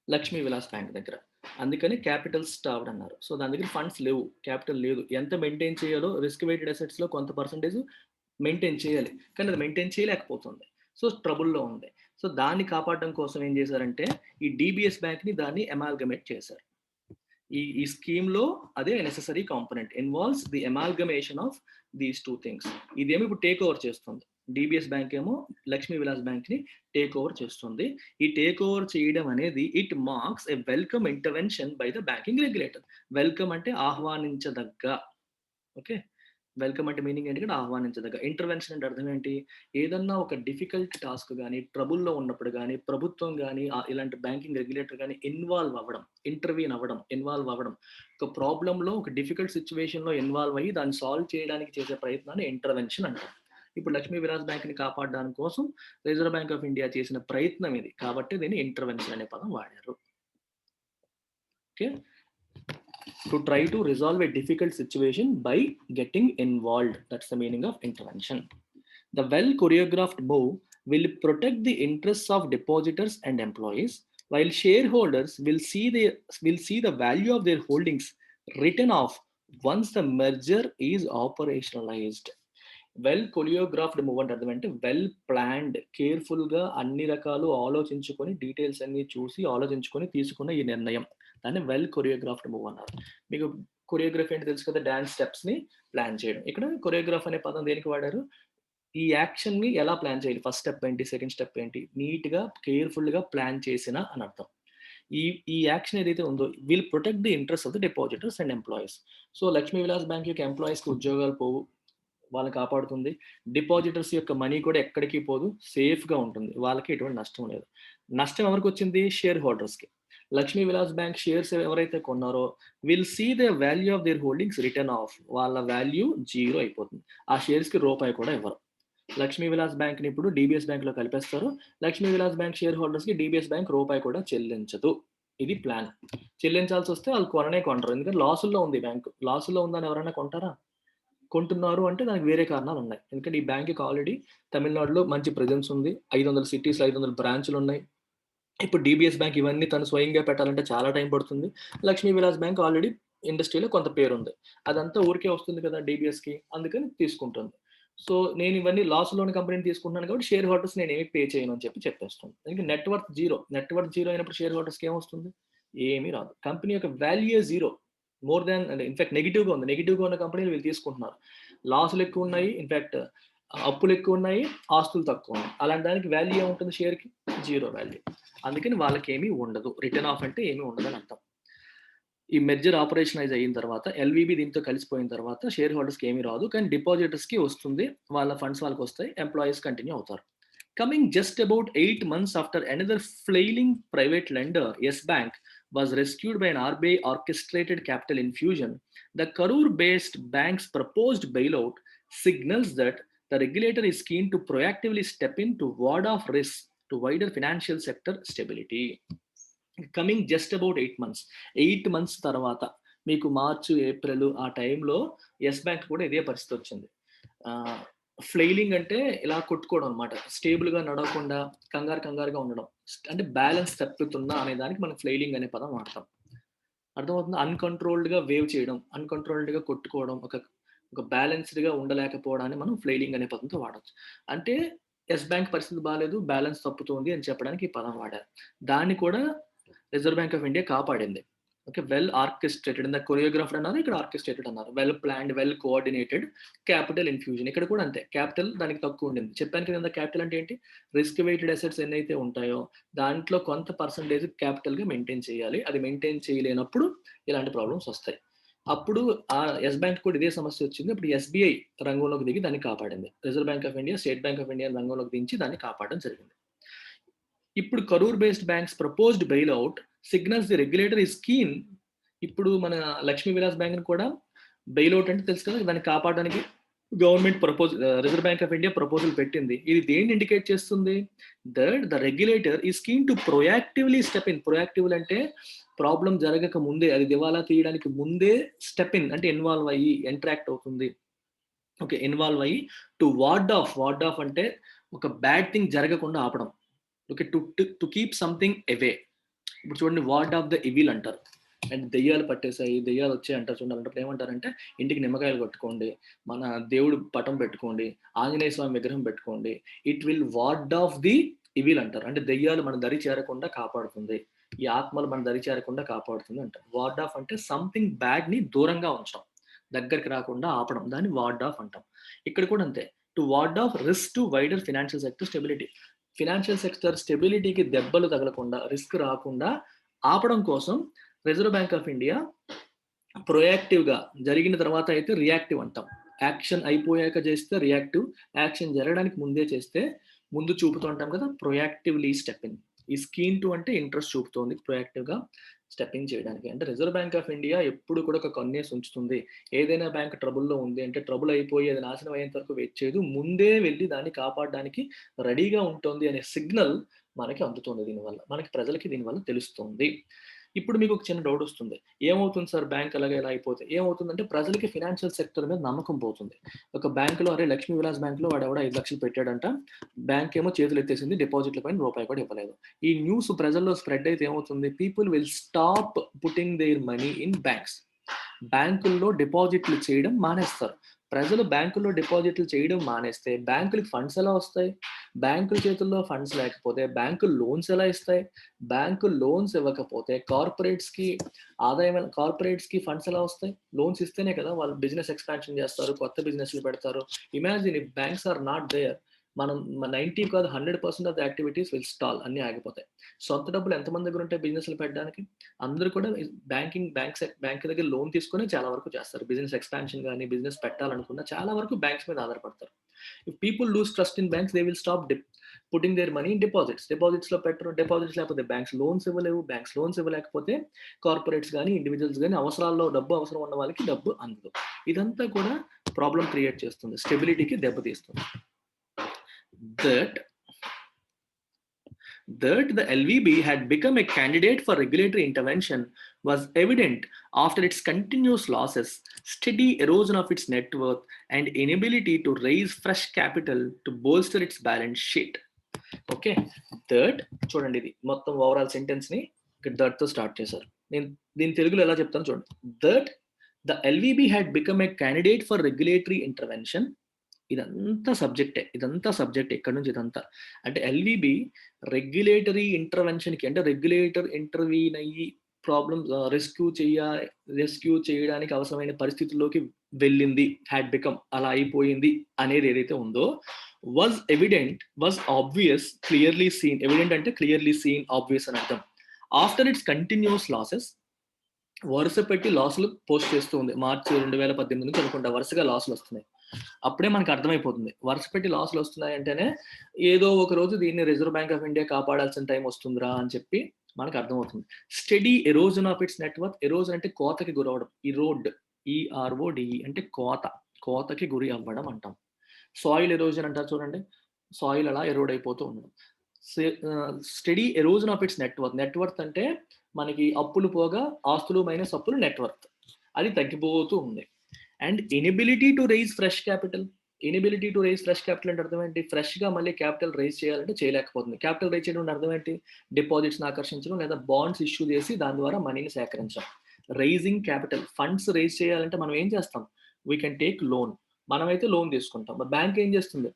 లక్ష్మీ విలాస్ బ్యాంక్ దగ్గర. అందుకని క్యాపిటల్ స్టార్వ్డ్ అన్నారు. సో, దాని దగ్గర ఫండ్స్ లేవు. క్యాపిటల్ లేదు. ఎంత మెయింటైన్ చేయాలో రిస్క్ వెయిటెడ్ అసెట్స్‌లో కొంత పర్సెంటేజ్ మెయింటైన్ చేయాలి. కానీ అది మెయింటైన్ చేయలేకపోతుంది. సో, ట్రబుల్‌లో ఉంది. సో, దాన్ని కాపాడడం కోసం ఏం చేశారంటే, ఈ డీబీఎస్ బ్యాంక్‌ని దాన్ని అమాల్గమేట్ చేశారు. ఈ స్కీమ్‌లో అదే necessary component. Involves the amalgamation of these 2 things. ఇదేమో ఇప్పుడు టేక్ ఓవర్ చేస్తుంది. డీబీఎస్ బ్యాంక్ ఏమో లక్ష్మీ విలాస్ బ్యాంక్‌ని టేక్ ఓవర్ చేస్తుంది. ఈ టేక్ ఓవర్ చేయడం అనేది it marks a welcome intervention by the banking regulator. Welcome అంటే ఆహ్వానించదగ్గ. ఓకే. వెల్కమ్ అంటే మీనింగ్ ఏంటి? ఇక్కడ ఆహ్వానించదగ్గ. ఇంటర్వెన్షన్ అంటే అర్థం ఏంటి? ఏదన్నా ఒక డిఫికల్ట్ టాస్క్ గాని, ట్రబుల్‌లో ఉన్నప్పుడు గాని, ప్రభుత్వం గాని, ఇలాంటి బ్యాంకింగ్ రెగ్యులేటర్ గాని ఇన్వాల్వ్ అవ్వడం, ఇంటర్‌వ్యూన్ అవ్వడం, ఇన్వాల్వ్ అవ్వడం. ఒక ప్రాబ్లమ్‌లో ఒక డిఫికల్ట్ సిట్యుయేషన్‌లో ఇన్వాల్వ్ అయ్యి దాన్ని సాల్వ్ చేయడానికి చేసే ప్రయత్నాన్ని ఇంటర్వెన్షన్ అంటారు. ఇప్పుడు లక్ష్మీ విలాస్ బ్యాంక్‌ని కాపాడడానికి కోసం రిజర్వ్ బ్యాంక్ ఆఫ్ ఇండియా చేసిన ప్రయత్నం ఇది. కాబట్టి దీన్ని ఇంటర్వెన్షన్ అనే పదం వాడారు. Okay. To try to resolve a difficult situation by getting involved. That's the meaning of intervention. The well choreographed move will protect the interests of depositors and employees, while shareholders will see the value of their holdings written off once the merger is operationalized. Well choreographed move అంటే అర్థం అంటే well planned, కేర్ఫుల్గా అన్ని రకాలు ఆలోచించుకొని details అన్ని చూసి ఆలోచించుకొని తీసుకున్న ఈ నిర్ణయం, దాన్ని వెల్ కొరియోగ్రాఫ్డ్ మూవ్ అన్నారు. మీకు కొరియోగ్రఫీ అంటే తెలుసు కదా, డాన్స్ స్టెప్స్ని ప్లాన్ చేయడం. ఇక్కడ కొరియోగ్రాఫ్ అనే పదం దేనికి వాడారు? ఈ యాక్షన్ని ఎలా ప్లాన్ చేయాలి, ఫస్ట్ స్టెప్ ఏంటి, సెకండ్ స్టెప్ ఏంటి, నీట్గా కేర్ఫుల్గా ప్లాన్ చేసిన అని అర్థం. ఈ ఈ యాక్షన్ ఏదైతే ఉందో will protect the interest of the depositors and employees. So Lakshmi Vilas bank యొక్క ఎంప్లాయీస్కి ఉద్యోగాలు పోవు, వాళ్ళని కాపాడుతుంది. డిపాజిటర్స్ యొక్క మనీ కూడా ఎక్కడికి పోదు, సేఫ్‌గా ఉంటుంది. వాళ్ళకి ఎటువంటి నష్టం లేదు. నష్టం ఎవరికొచ్చింది? షేర్ హోల్డర్స్‌కి. లక్ష్మీ విలాస్ బ్యాంక్ షేర్స్ ఎవరైతే కొన్నారో will see the value of their holdings return off. వాళ్ళ వాల్యూ 0 అయిపోతుంది. ఆ షేర్స్‌కి రూపాయి కూడా ఇవ్వరు. లక్ష్మీ విలాస్ బ్యాంక్‌ని ఇప్పుడు డీబీఎస్ బ్యాంక్‌లో కలిపేస్తారు. లక్ష్మీ విలాస్ బ్యాంక్ షేర్ హోల్డర్స్‌కి డీబీఎస్ బ్యాంక్ రూపాయి కూడా చెల్లించదు. ఇది ప్లాన్. చెల్లించాల్సొస్తే వాళ్ళు కొననే కొనరు. ఎందుకంటే లాసుల్లో ఉంది బ్యాంక్. లాసుల్లో ఉందని ఎవరైనా కొంటారా? కొంటున్నారు అంటే దానికి వేరే కారణాలున్నాయి. ఎందుకంటే ఈ బ్యాంక్‌కి ఆల్రెడీ తమిళనాడులో మంచి ప్రెజెన్స్ ఉంది. 500 సిటీస్‌లో 500 బ్రాంచులున్నాయి. ఇప్పుడు డీబీఎస్ బ్యాంక్ ఇవన్నీ తను స్వయంగా పెట్టాలంటే చాలా టైం పడుతుంది. లక్ష్మీ విలాస్ బ్యాంక్ ఆల్రెడీ ఇండస్ట్రీలో కొంత పేరుంది. అదంతా ఊరికే వస్తుంది కదా డీబీఎస్‌కి. అందుకని తీసుకుంటుంది. సో, నేను ఇవన్నీ లాస్‌లో ఉన్న కంపెనీని తీసుకుంటున్నాను కాబట్టి షేర్ హోల్డర్స్ నేనేమి పే చేయను అని చెప్పేస్తుంది. ఎందుకంటే నెట్ వర్త్ 0. నెట్ వర్త్ 0 అయినప్పుడు షేర్ హోల్డర్స్‌కి ఏమొస్తుంది? ఏమీ రాదు. కంపెనీ యొక్క వాల్యూయే 0. మోర్ దాన్ అంటే ఇన్‌ఫాక్ట్ నెగెటివ్‌గా ఉంది. నెగెటివ్‌గా ఉన్న కంపెనీలు వీళ్ళు తీసుకుంటున్నారు. లాసులు ఎక్కువున్నాయి. ఇన్‌ఫాక్ట్ అప్పులు ఎక్కువున్నాయి. ఆస్తులు తక్కువున్నాయి. అలాంటి దానికి వాల్యూ ఏముంటుంది షేర్‌కి? 0 వాల్యూ. అందుకని వాళ్ళకేమీ ఉండదు. రిటర్న్ ఆఫ్ అంటే ఏమీ ఉండదని అర్థం. ఈ మెర్జర్ ఆపరేషనలైజ్ అయిన తర్వాత ఎల్‌విబి దీంతో కలిసిపోయిన తర్వాత షేర్ హోల్డర్స్‌కి ఏమీ రాదు. కానీ డిపాజిటర్స్‌కి వస్తుంది. వాళ్ళ ఫండ్స్ వాళ్ళకొస్తాయి. ఎంప్లాయీస్ కంటిన్యూ అవుతారు. Coming just about 8 months after another flailing private lender, Yes Bank, was rescued by an RBI orchestrated capital infusion, the Karur-based bank's proposed bailout signals that the regulator is keen to proactively step in to ward off risks to wider financial sector stability. Coming just about 8 months. 8 months తర్వాత మీకు March, April ఆ టైంలో yes bank కూడా ఇదే పరిస్థితి వచ్చింది. ఫ్లెయిలింగ్ అంటే ఇలా కొట్టుకోవడం అనమాట. స్టేబుల్‌గా నడవకుండా కంగారుగా ఉండడం. అంటే బ్యాలెన్స్ తప్పుతున్నా అనే దానికి మనం ఫ్లెయిలింగ్ అనే పదం వాడతాం. అర్థమవుతుందా? అన్‌కంట్రోల్డ్‌గా వేవ్ చేయడం, అన్‌కంట్రోల్డ్‌గా కొట్టుకోవడం, ఒక బ్యాలెన్స్‌డ్‌గా ఉండలేకపోవడాన్ని మనం ఫ్లెయిలింగ్ అనే పదంతో వాడొచ్చు. అంటే యెస్ బ్యాంక్ పరిస్థితి బాలేదు, బ్యాలెన్స్ తప్పుతోంది అని చెప్పడానికి ఈ పదం వాడారు. దాన్ని కూడా రిజర్వ్ బ్యాంక్ ఆఫ్ ఇండియా కాపాడింది. ఓకే. వెల్ ఆర్కెస్ట్రేటెడ్, ఇందాక కొరియోగ్రాఫ్డ్ అన్నారు, ఇక్కడ ఆర్కెస్ట్రేటెడ్ అన్నారు. Well planned, well coordinated capital infusion. ఇక్కడ కూడా అంతే. క్యాపిటల్ దానికి తక్కువ ఉండింది. చెప్పాను కదా ఇందాక క్యాపిటల్ అంటే ఏంటి? రిస్క్ వెయిటెడ్ అసెట్స్ ఎన్నైతే ఉంటాయో దాంట్లో కొంత పర్సెంటేజ్ క్యాపిటల్‌గా మెయింటైన్ చేయాలి. అది మెయింటైన్ చేయలేనప్పుడు ఇలాంటి ప్రాబ్లమ్స్ వస్తాయి. అప్పుడు ఆ యెస్ బ్యాంక్ కూడా ఇదే సమస్య వచ్చింది. అప్పుడు ఎస్‌బీఐ రంగంలోకి దిగి దాన్ని కాపాడింది. Reserve bank of India, state bank of India రంగంలోకి దించి దాన్ని కాపాడడం జరిగింది. ఇప్పుడు Karur based banks proposed bail out signals the regulator is keen. ఇప్పుడు మన లక్ష్మీ విలాస్ బ్యాంక్‌ని కూడా బెయిల్ ఔట్ అంటే తెలుసు కదా! దాన్ని కాపాడడానికి government reserve bank of India proposal పెట్టింది. ఇది దేన్ని ఇండికేట్ చేస్తుంది? That the regulator is keen to proactively step in. ప్రొయాక్టివ్‌లు అంటే ప్రాబ్లమ్ జరగక ముందే, అది దివాలా తీయడానికి ముందే స్టెప్ ఇన్ అంటే ఇన్వాల్వ్ అయ్యి, ఇంటరాక్ట్ అవుతుంది. ఓకే. ఇన్వాల్వ్ అయ్యి టు వార్డ్ ఆఫ్ అంటే ఒక బ్యాడ్ థింగ్ జరగకుండా ఆపడం. Okay. To keep something away. ఇప్పుడు చూడండి, వార్డ్ ఆఫ్ ద ఇవిల్ అంటారు. అండ్ దెయ్యాలు పట్టేసాయి, దెయ్యాలు వచ్చాయి అంటారు చూడండి. అలాంటప్పుడు ఏమంటారంటే ఇంటికి నిమ్మకాయలు కొట్టుకోండి, మన దేవుడు పటం పెట్టుకోండి, ఆంజనేయ స్వామి విగ్రహం పెట్టుకోండి. It will ward of the evil అంటారు. అంటే దెయ్యాలు మన దరి చేరకుండా కాపాడుతుంది. ఈ ఆత్మలు మన దరి చేరకుండా కాపాడుతుంది అంటారు. వార్డ్ ఆఫ్ అంటే సంథింగ్ బ్యాడ్ ని దూరంగా ఉంచడం, దగ్గరికి రాకుండా ఆపడం. దాన్ని వార్డ్ ఆఫ్ అంటాం. ఇక్కడ కూడా అంతే. To ward off risk to wider financial sector stability. Financial sector స్టెబిలిటీకి దెబ్బలు తగలకుండా, రిస్క్ రాకుండా ఆపడం కోసం రిజర్వ్ బ్యాంక్ ఆఫ్ ఇండియా ప్రొయాక్టివ్‌గా, జరిగిన తర్వాత అయితే రియాక్టివ్ అంటాం. యాక్షన్ అయిపోయాక చేస్తే రియాక్టివ్, యాక్షన్ జరగడానికి ముందే చేస్తే ముందు చూపుతూ అంటాం కదా! Proactively step in. ఈ స్కీమ్ టు అంటే ఇంట్రెస్ట్ చూపుతోంది ప్రొయాక్టివ్‌గా స్టెప్ ఇన్ చేయడానికి. అంటే రిజర్వ్ బ్యాంక్ ఆఫ్ ఇండియా ఎప్పుడు కూడా ఒక కన్నేసి ఉంచుతుంది. ఏదైనా బ్యాంక్ ట్రబుల్‌లో ఉంది అంటే ట్రబుల్ అయిపోయి అది నాశనం అయ్యేంత వరకు వెయిట్ చేయదు. ముందే వెళ్లి దాన్ని కాపాడడానికి రెడీగా ఉంటుంది అనే సిగ్నల్ మనకి అందుతుంది దీనివల్ల. మనకి ప్రజలకి దీనివల్ల తెలుస్తుంది. ఇప్పుడు మీకు ఒక చిన్న డౌట్ వస్తుంది. ఏమవుతుంది సార్ బ్యాంక్ అలాగే ఇలా అయిపోతే? ఏమవుతుందంటే ప్రజలకి ఫినాన్షియల్ సెక్టర్ మీద నమ్మకం పోతుంది. ఒక బ్యాంక్‌లో అరే లక్ష్మీ విలాస్ బ్యాంక్‌లో వాడెవడో 5,00,000 పెట్టాడంట. బ్యాంక్ ఏమో చేతులెత్తేసింది. డిపాజిట్ల పైన రూపాయి కూడా ఇవ్వలేదు. ఈ న్యూస్ ప్రజల్లో స్ప్రెడ్ అయితే ఏమవుతుంది? People will stop putting their money in banks. బ్యాంకుల్లో డిపాజిట్లు చేయడం మానేస్తారు. ప్రజలు బ్యాంకుల్లో డిపాజిట్లు చేయడం మానేస్తే బ్యాంకులకి ఫండ్స్ ఎలా వస్తాయి? బ్యాంకుల చేతుల్లో ఫండ్స్ లేకపోతే బ్యాంకులు లోన్స్ ఎలా ఇస్తాయి? బ్యాంకులు లోన్స్ ఇవ్వకపోతే కార్పొరేట్స్‌కి ఫండ్స్ ఎలా వస్తాయి? లోన్స్ ఇస్తేనే కదా వాళ్ళు బిజినెస్ ఎక్స్‌పాన్షన్ చేస్తారు, కొత్త బిజినెస్‌లు పెడతారు. Imagine if banks are not there, మనం 90 కాదు 100% of the activities will stall, అన్నీ ఆగిపోతాయి. సొంత డబ్బులు ఎంతమంది దగ్గర ఉంటాయి బిజినెస్‌లు పెట్టడానికి? అందరూ కూడా బ్యాంక్ దగ్గర లోన్ తీసుకొని చాలా వరకు చేస్తారు. బిజినెస్ ఎక్స్‌పాన్షన్ గాని, బిజినెస్ పెట్టాలనుకున్న చాలా వరకు బ్యాంక్స్ మీద ఆధారపడతారు. If people lose trust in banks they will stop putting their money in deposits. డిపాజిట్స్‌లో పెట్టరు. డిపాజిట్స్ లేకపోతే బ్యాంక్స్ లోన్స్ ఇవ్వలేవు. బ్యాంక్స్ లోన్స్ ఇవ్వలేకపోతే కార్పొరేట్స్ గాని, ఇండివిడ్యువల్స్ గాని అవసరాల్లో డబ్బు అవసరం ఉన్న వాళ్ళకి డబ్బు అందదు. ఇదంతా కూడా ప్రాబ్లమ్ క్రియేట్ చేస్తుంది. స్టెబిలిటీకి దెబ్బతీస్తుంది. That the LVB had become a candidate for regulatory intervention was evident after its continuous losses, steady erosion of its net worth, and inability to raise fresh capital to bolster its balance sheet. Okay. That చూడండి, ఇది మొత్తం overall sentence ని ఇక్కడ that తో start చేశారు. నేను దీని తెలుగులో ఎలా చెప్తాను చూడండి. That the LVB had become a candidate for regulatory intervention. ఇదంతా సబ్జెక్ట్ ఎక్కడి నుంచి ఇదంతా అంటే ఎల్విబి రెగ్యులేటరీ ఇంటర్వెన్షన్కి, అంటే రెగ్యులేటర్ ఇంటర్వీన్ అయ్యి ప్రాబ్లమ్స్ రెస్క్యూ చేయడానికి అవసరమైన పరిస్థితుల్లోకి వెళ్ళింది. హ్యాడ్ బికమ్ అలా అయిపోయింది అనేది ఏదైతే ఉందో was obvious, clearly seen. Evident అంటే క్లియర్లీ సీన్, ఆబ్వియస్ అని అర్థం. ఆఫ్టర్ ఇట్స్ కంటిన్యూస్ లాసెస్, వరుస పెట్టి లాసులు పోస్ట్ చేస్తూ ఉంది. మార్చి 2018 నుంచి అనుకుంటా వరుసగా లాసులు వస్తున్నాయి. అప్పుడే మనకు అర్థమైపోతుంది వరుస పెట్టి లాసులు వస్తున్నాయి అంటేనే ఏదో ఒక రోజు దీన్ని రిజర్వ్ బ్యాంక్ ఆఫ్ ఇండియా కాపాడాల్సిన టైం వస్తుందిరా అని చెప్పి మనకు అర్థమవుతుంది. Study erosion of it's network. Erosion అంటే కోతకి గురవడం. ఈఆర్ఓడిఈ అంటే కోతకి గురి అవ్వడం అంటాం. సాయిల్ ఎరోజన్ అంటారు చూడండి, సాయిల్ అలా ఎరోడ్ అయిపోతూ ఉండడం. Study erosion of it's network అంటే మనకి అప్పులు పోగా ఆస్తులు మైనస్ అప్పులు నెట్వర్క్, అది తగ్గిపోతూ ఉంది. And inability to raise fresh capital. అంటే అర్థం ఏంటి? ఫ్రెష్ గా మళ్ళీ క్యాపిటల్ రైజ్ చేయాలంటే చేయలేకపోతుంది. క్యాపిటల్ రైజ్ చేయడం అర్థం ఏంటి? డిపాజిట్స్ ఆకర్షించడం లేదా బాండ్స్ ఇష్యూ చేసి దాని ద్వారా మనీని సేకరించడం. రైజింగ్ క్యాపిటల్, ఫండ్స్ రైజ్ చేయాలంటే మనం ఏం చేస్తాం? We can take loan. మనమైతే లోన్ తీసుకుంటాం. బ్యాంక్ ఏం చేస్తుంది?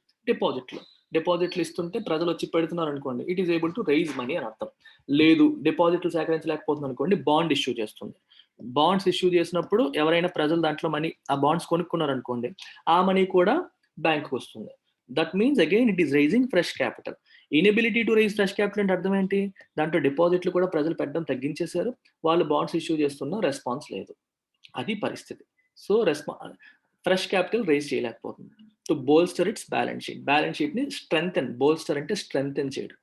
డిపాజిట్లు ఇస్తుంటే ప్రజలు వచ్చి పెడుతున్నారు అనుకోండి, it is able to raise money అని అర్థం. లేదు డిపాజిట్లు సేకరించలేకపోతుంది అనుకోండి, బాండ్ ఇష్యూ చేస్తుంది. బాండ్స్ ఇష్యూ చేసినప్పుడు ఎవరైనా ప్రజలు దాంట్లో మనీ, ఆ బాండ్స్ కొనుక్కున్నారు అనుకోండి, ఆ మనీ కూడా బ్యాంకుకి వస్తుంది. That means again it is raising fresh capital. Inability to raise fresh capital అంటే అర్థం ఏంటి? దాంట్లో డిపాజిట్లు కూడా ప్రజలు పెట్టడం తగ్గించేశారు, వాళ్ళు బాండ్స్ ఇష్యూ చేస్తున్నా రెస్పాన్స్ లేదు. అది పరిస్థితి. సో, ఫ్రెష్ క్యాపిటల్ రైజ్ చేయలేకపోతుంది. To bolster its balance sheet. Balance షీట్‌ని బోల్స్టర్ అంటే స్ట్రెంథెన్ చేయడం.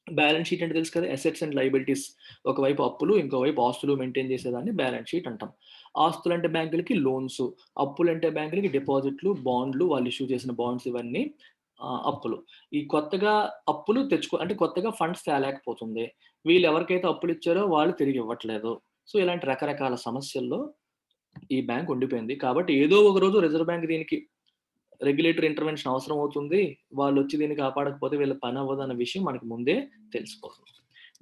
బ్యాలెన్స్ షీట్ అంటే తెలుసు కదా! Assets and liabilities. ఒకవైపు అప్పులు, ఇంకోవైపు ఆస్తులు మెయింటైన్ చేసేదాన్ని బ్యాలెన్స్ షీట్ అంటాం. ఆస్తులంటే బ్యాంకులకి లోన్స్, అప్పులంటే బ్యాంకులకి డిపాజిట్లు, బాండ్లు, వాళ్ళు ఇష్యూ చేసిన బాండ్స్ ఇవన్నీ అప్పులు. ఈ కొత్తగా అప్పులు అంటే కొత్తగా ఫండ్స్ తేలేకపోతుంది. వీళ్ళు ఎవరికైతే అప్పులిచ్చారో వాళ్ళు తిరిగి ఇవ్వట్లేదు. సో, ఇలాంటి రకరకాల సమస్యల్లో ఈ బ్యాంక్ ఉండిపోయింది. కాబట్టి ఏదో ఒక రోజు రిజర్వ్ బ్యాంక్ దీనికి రెగ్యులేటరీ ఇంటర్వెన్షన్ అవసరం అవుతుంది. వాళ్ళొచ్చి దీన్ని కాపాడకపోతే వీళ్ళ పని అవ్వదన్న విషయం మనకు ముందే తెలిసిపోతుంది.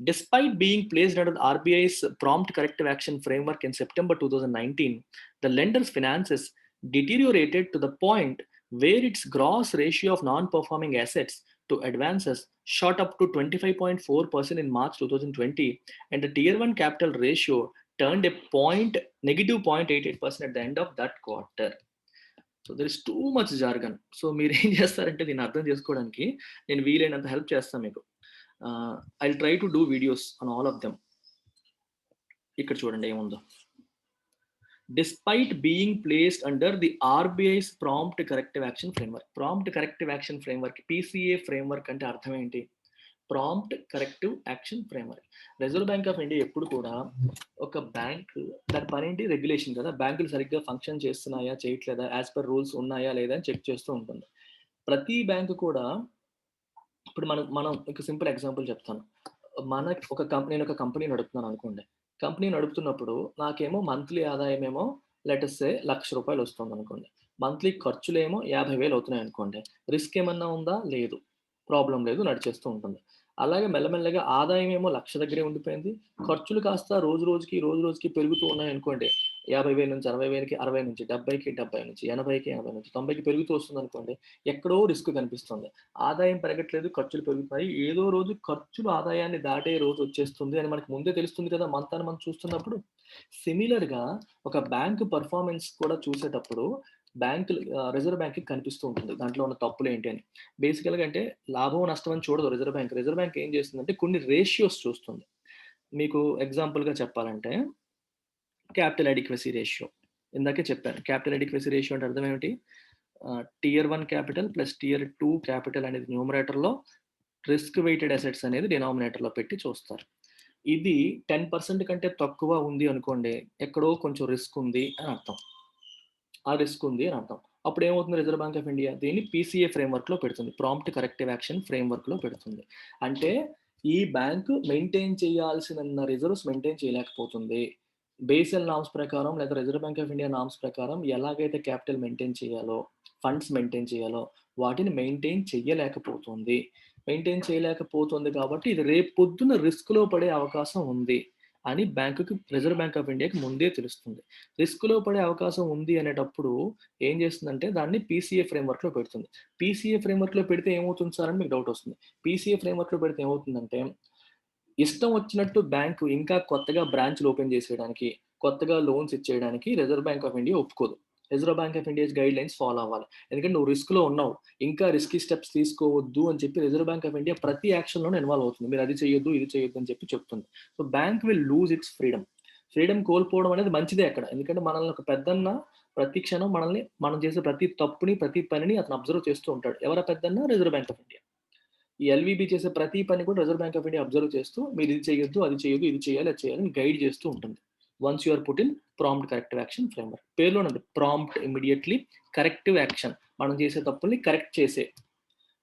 Despite being placed under the RBI's prompt corrective action framework in September 2019, the lender's finances deteriorated to the point where its gross ratio of non-performing assets to advances shot up to 25.4% in March 2020, and the Tier 1 capital ratio turned a negative 0.88% at the end of that quarter. So there is too much jargon. So మీరేం చేస్తారంటే దీన్ని అర్థం చేసుకోవడానికి నేను వీలైనంత help చేస్తాను మీకు. I will try to do videos on all of them. ఇక్కడ చూడండి ఏముందో. Despite being placed under the RBI's prompt corrective action framework. Prompt corrective action framework, PCA framework అంటే అర్థం ఏంటి? Prompt corrective action framework. Reserve bank of India ఎప్పుడు కూడా ఒక bank, దాని పని ఏంటి? రెగ్యులేషన్ కదా. బ్యాంకులు సరిగ్గా ఫంక్షన్ చేస్తున్నాయా, చేయట్లేదా, యాజ్ పర్ రూల్స్ ఉన్నాయా లేదా అని చెక్ చేస్తూ ఉంటుంది. ప్రతి బ్యాంకు కూడా ఇప్పుడు మనం ఒక సింపుల్ ఎగ్జాంపుల్ చెప్తాను. నేను ఒక కంపెనీ నడుపుతున్నాను అనుకోండి. కంపెనీ నడుపుతున్నప్పుడు నాకేమో మంత్లీ ఆదాయం ఏమో లెట్ అస్ సే ₹1,00,000 వస్తుంది అనుకోండి. మంత్లీ ఖర్చులేమో 50,000 అవుతున్నాయి అనుకోండి. రిస్క్ ఏమన్నా ఉందా? లేదు. ప్రాబ్లమ్ లేదు, నడిచేస్తూ ఉంటుంది. అలాగే మెల్లమెల్లగా ఆదాయం ఏమో 1,00,000 దగ్గరే ఉండిపోయింది. ఖర్చులు కాస్త రోజు రోజుకి పెరుగుతూ ఉన్నాయనుకోండి. 50,000 నుంచి 60,000కి, 60 నుంచి 70కి, 70 నుంచి 80కి, 80 నుంచి 90కి పెరుగుతూ వస్తుందనుకోండి. ఎక్కడో రిస్క్ కనిపిస్తుంది. ఆదాయం పెరగట్లేదు, ఖర్చులు పెరుగుతున్నాయి. ఏదో రోజు ఖర్చులు ఆదాయాన్ని దాటే రోజు వచ్చేస్తుంది అని మనకు ముందే తెలుస్తుంది కదా, మంత్ మనం చూస్తున్నప్పుడు. సిమిలర్‌గా ఒక బ్యాంక్ పెర్ఫార్మన్స్ కూడా చూసేటప్పుడు రిజర్వ్ బ్యాంక్‌కి కనిపిస్తూ ఉంటుంది. దాంట్లో ఉన్న తప్పులేంటి అని. బేసికల్‌గా అంటే లాభం, నష్టం అని చూడదు రిజర్వ్ బ్యాంక్. రిజర్వ్ బ్యాంక్ ఏం చేస్తుందంటే కొన్ని రేషియోస్ చూస్తుంది. మీకు ఎగ్జాంపుల్‌గా చెప్పాలంటే క్యాపిటల్ అడిక్వసీ రేషియో. ఇందాకే చెప్పాను. క్యాపిటల్ అడిక్వసీ రేషియో అంటే అర్థం ఏమిటి? Tier 1 capital plus tier 2 capital అనేది న్యూమరేటర్‌లో, రిస్క్ వెయిటెడ్ అసెట్స్ అనేది డినామినేటర్‌లో పెట్టి చూస్తారు. ఇది 10% కంటే తక్కువ ఉంది అనుకోండి, ఎక్కడో కొంచెం రిస్క్ ఉంది అని అర్థం. ఆ రిస్క్ ఉంది అని అర్థం. అప్పుడు ఏమవుతుంది? రిజర్వ్ బ్యాంక్ ఆఫ్ ఇండియా దీన్ని పీసీఏ ఫ్రేమ్వర్క్‌లో పెడుతుంది. ప్రాంప్ట్ కరెక్టివ్ యాక్షన్ ఫ్రేమ్వర్క్‌లో పెడుతుంది. అంటే ఈ బ్యాంక్ మెయింటైన్ చేయాల్సిన రిజర్వ్స్ మెయింటైన్ చేయలేకపోతుంది. బేసెల్ నార్మ్స్ ప్రకారం లేదా reserve bank of India norms ప్రకారం ఎలాగైతే క్యాపిటల్ మెయింటైన్ చేయాలో, ఫండ్స్ మెయింటైన్ చేయాలో వాటిని మెయింటైన్ చేయలేకపోతుంది. మెయింటైన్ చేయలేకపోతుంది కాబట్టి ఇది రేపు పొద్దున్న రిస్క్‌లో పడే అవకాశం ఉంది అని రిజర్వ్ బ్యాంక్ ఆఫ్ ఇండియాకి ముందే తెలుస్తుంది. రిస్క్‌లో పడే అవకాశం ఉంది అనేటప్పుడు ఏం చేస్తుందంటే దాన్ని పీసీఏ ఫ్రేమ్వర్క్‌లో పెడుతుంది. పీసీఏ ఫ్రేమ్వర్క్‌లో పెడితే ఏమవుతుంది సార్ అని మీకు డౌట్ వస్తుంది. పీసీఏ ఫ్రేమ్వర్క్‌లో పెడితే ఏమవుతుందంటే ఇష్టం వచ్చినట్టు బ్యాంకు ఇంకా కొత్తగా బ్రాంచ్‌లు ఓపెన్ చేసేయడానికి, కొత్తగా లోన్స్ ఇచ్చేయడానికి రిజర్వ్ బ్యాంక్ ఆఫ్ ఇండియా ఒప్పుకోదు. Reserve bank of India's guidelines follow అవ్వాలి. ఎందుకంటే నువ్వు రిస్క్‌లో ఉన్నావు. ఇంకా రిస్కీ స్టెప్స్ తీసుకోవద్దు అని చెప్పి రిజర్వ్ బ్యాంక్ ఆఫ్ ఇండియా ప్రతి యాక్షన్‌లోనూ ఇన్వాల్వ్ అవుతుంది. మీరు అది చేయొద్దు, ఇది చేయొద్దు అని చెప్పి చెప్తుంది. So, bank will lose it's freedom. Freedom కోల్పోవడం అనేది మంచిదే అక్కడ. ఎందుకంటే మనల్ని ఒక పెద్దన్న ప్రతి క్షణం మనం చేసే ప్రతి తప్పుని, ప్రతి పనిని అతను అబ్జర్వ్ చేస్తూ ఉంటాడు. ఎవరా పెద్దన్న? Reserve bank of India. ఈ ఎల్‌విబి చేసే ప్రతి పని కూడా reserve bank of India observe చేస్తూ మీరు ఇది చేయొద్దు, అది చేయొద్దు, ఇది చేయాలి, అది చేయాలి అని గైడ్ చేస్తూ ఉంటుంది. Once you are put in prompt corrective action framework. పేరులోనే ఉంది ప్రాంప్ట్ ఇమ్మీడియేట్‌లీ కరెక్టివ్ యాక్షన్. మనం చేసే తప్పుల్ని కరెక్ట్ చేసే.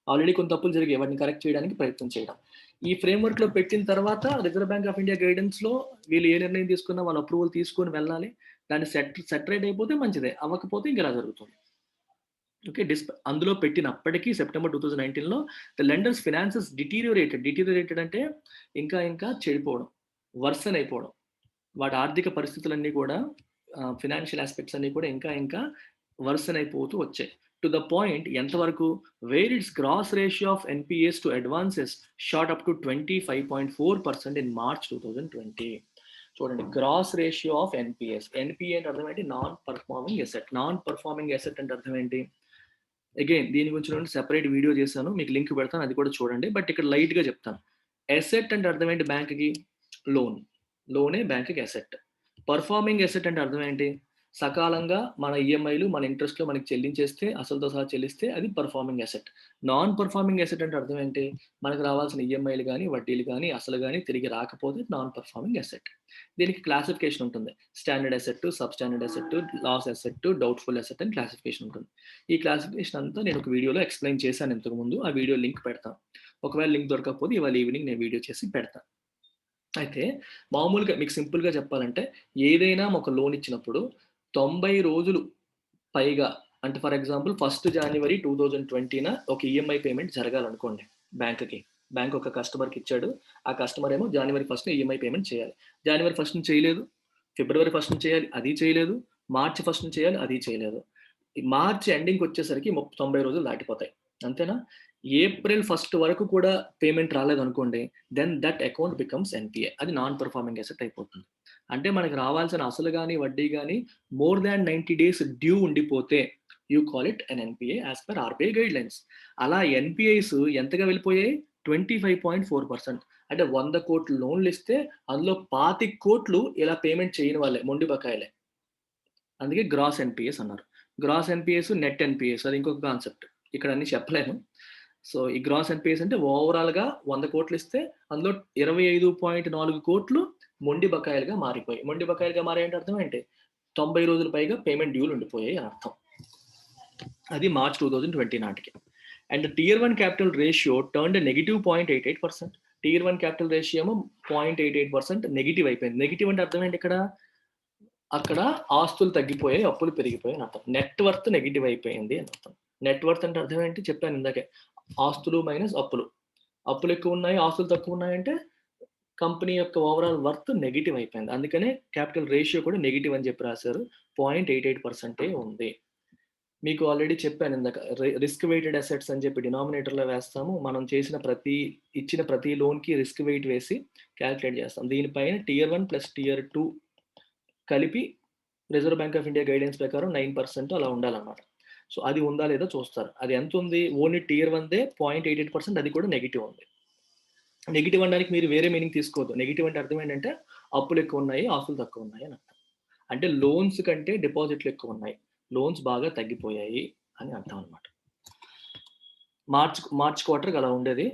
ఆల్రెడీ కొన్ని తప్పులు జరిగాయి. వాటిని కరెక్ట్ చేయడానికి ప్రయత్నం చేయడం. ఈ ఫ్రేమ్వర్క్‌లో పెట్టిన తర్వాత రిజర్వ్ బ్యాంక్ ఆఫ్ ఇండియా గైడెన్స్‌లో వీళ్ళు ఏ నిర్ణయం తీసుకున్నా వాళ్ళు అప్రూవల్ తీసుకొని వెళ్ళాలి. దాన్ని సెటరేట్ అయిపోతే మంచిదే. అవ్వకపోతే ఇంక ఇలా జరుగుతుంది. ఓకే. అందులో పెట్టినప్పటికీ సెప్టెంబర్ 2019లో ద లెండర్స్ ఫినాన్సెస్ డిటీరియోరేటెడ్ అంటే ఇంకా చెడిపోవడం, వర్సన్ అయిపోవడం. వాటి ఆర్థిక పరిస్థితులన్నీ కూడా ఫినాన్షియల్ ఆస్పెక్ట్స్ అన్నీ కూడా ఇంకా వర్సన్ అయిపోతూ వచ్చాయి. టు ద పాయింట్ ఎంతవరకు? Where its gross ratio of NPAs to advances shot up to 25.4% in March 2020. చూడండి, gross ratio of NPAs. NPA అంటే అర్థం ఏంటి? Non performing asset. Non performing asset అంటే అర్థం ఏంటి? అగైన్ దీని గురించి సెపరేట్ వీడియో చేశాను. మీకు లింక్ పెడతాను, అది కూడా చూడండి. బట్ ఇక్కడ లైట్‌గా చెప్తాను. అసెట్ అంటే అర్థం ఏంటి బ్యాంక్‌కి? లోన్. లోనే బ్యాంక్‌కి అసెట్. పర్ఫార్మింగ్ అసెట్ అంటే అర్థం ఏంటి? సకాలంగా మన ఈఎంఐలు, మన ఇంట్రెస్ట్‌లు మనకి చెల్లించేస్తే, అసలుతో సహా చెల్లిస్తే అది performing asset. Non performing asset అంటే అర్థం ఏంటి? మనకు రావాల్సిన ఈఎంఐలు గాని, వడ్డీలు గాని, అసలు గాని తిరిగి రాకపోతే నాన్ పర్ఫార్మింగ్ అసెట్. దీనికి క్లాసిఫికేషన్ ఉంటుంది. Standard asset, sub standard asset, loss asset, doubtful asset అని క్లాసిఫికేషన్ ఉంటుంది. ఈ క్లాసిఫికేషన్ అంతా నేను ఒక వీడియోలో ఎక్స్‌ప్లెయిన్ చేశాను ఇంతకుముందు. ఆ వీడియో లింక్ పెడతాను. ఒకవేళ లింక్ దొరకకపోతే ఇవాళ ఈవినింగ్ నేను వీడియో చేసి పెడతాను. అయితే మామూలుగా మీకు సింపుల్‌గా చెప్పాలంటే, ఏదైనా ఒక లోన్ ఇచ్చినప్పుడు 90 రోజులు పైగా అంటే ఫర్ ఎగ్జాంపుల్ ఫస్ట్ జాన్యువరి 2020న ఒక ఈఎంఐ పేమెంట్ జరగాలనుకోండి బ్యాంక్‌కి. బ్యాంక్ ఒక కస్టమర్‌కి ఇచ్చాడు. ఆ కస్టమర్ ఏమో జాన్యువరి 1న ఈఎంఐ పేమెంట్ చేయాలి. జాన్యువరి 1 చేయలేదు. ఫిబ్రవరి 1 చేయాలి. అది చేయలేదు. మార్చి 1 చేయాలి. అది చేయలేదు. ఈ మార్చి ఎండింగ్‌కొచ్చేసరికి 90 రోజులు దాటిపోతాయి. అంతేనా? ఏప్రిల్ 1 వరకు కూడా పేమెంట్ రాలేదనుకోండి, then that account becomes NPA. అది నాన్ పెర్ఫార్మింగ్ అసెట్ అయిపోతుంది. అంటే మనకు రావాల్సిన అసలు గాని, వడ్డీ గాని మోర్ థాన్ 90 డేస్ డ్యూ ఉండిపోతే you call it N NPA as per RBI guidelines. అలా ఎన్‌పీఐస్ ఎంతగా వెళ్ళిపోయాయి? 25.4%. అంటే 100,00,00,000 లోన్‌లిస్తే అందులో 25,00,00,000 ఇలా పేమెంట్ చేయని వాళ్ళే మొండి బకాయిలే. అందుకే గ్రాస్ ఎన్‌పీఎస్ అన్నారు. గ్రాస్ ఎన్‌పీఎస్, నెట్ ఎన్‌పీఎస్ అది ఇంకొక కాన్సెప్ట్. ఇక్కడ అన్ని చెప్పలేను. సో, ఈ గ్రాస్ ఎన్‌పీఎస్ అంటే ఓవరాల్‌గా 100,00,00,000 ఇస్తే అందులో 25.4,00,00,000 మొండి బకాయిలుగా మారిపోయాయి. మొండి బకాయిలుగా మారాయంటే అర్థం ఏంటి? 90 రోజులు పైగా పేమెంట్ డ్యూలు ఉండిపోయాయి అని అర్థం. అది మార్చ్ 2020 నాటికి. And tier 1 capital ratio turned negative 0.88%. Tier 1 capital ratio ఏమో 0.88% నెగెటివ్ అయిపోయింది. నెగెటివ్ అంటే అర్థం ఏంటి ఇక్కడ? అక్కడ ఆస్తులు తగ్గిపోయాయి, అప్పులు పెరిగిపోయాయి అని అర్థం. నెట్ వర్త్ నెగెటివ్ అయిపోయింది అని అర్థం. నెట్ వర్త్ అంటే అర్థం ఏంటి? చెప్పాను ఇందాకే. ఆస్తులు మైనస్ అప్పులు. అప్పులు ఎక్కువ ఉన్నాయి, ఆస్తులు తక్కువ ఉన్నాయంటే కంపెనీ యొక్క ఓవరాల్ వర్త్ నెగెటివ్ అయిపోయింది. అందుకనే క్యాపిటల్ రేషియో కూడా నెగెటివ్ అని చెప్పి రాశారు. 0.88% ఉంది. మీకు ఆల్రెడీ చెప్పాను ఇందాక. రిస్క్ వెయిటెడ్ అసెట్స్ అని చెప్పి డినామినేటర్‌లో వేస్తాము. మనం ఇచ్చిన ప్రతి లోన్‌కి రిస్క్ వెయిట్ వేసి కాలిక్యులేట్ చేస్తాం. దీనిపైన టియర్ 1 ప్లస్ టియర్ 2 కలిపి reserve bank of India guidance ప్రకారం 9% అలా ఉండాలన్నమాట. సో, అది ఉందా లేదా చూస్తారు. అది ఎంతుంది? ఓన్లీ టియర్ 1దే 0.88% అది కూడా నెగెటివ్ ఉంది. నెగెటివ్ అనడానికి మీరు వేరే మీనింగ్ తీసుకోవద్దు. నెగెటివ్ అంటే అర్థం ఏంటంటే అప్పులు ఎక్కువ ఉన్నాయి, ఆస్తులు తక్కువ ఉన్నాయి అని అర్థం. అంటే లోన్స్ కంటే డిపాజిట్లు ఎక్కువ ఉన్నాయి. లోన్స్ బాగా తగ్గిపోయాయి అని అర్థం అన్నమాట. మార్చ్ క్వార్టర్‌కి అలా ఉండేది.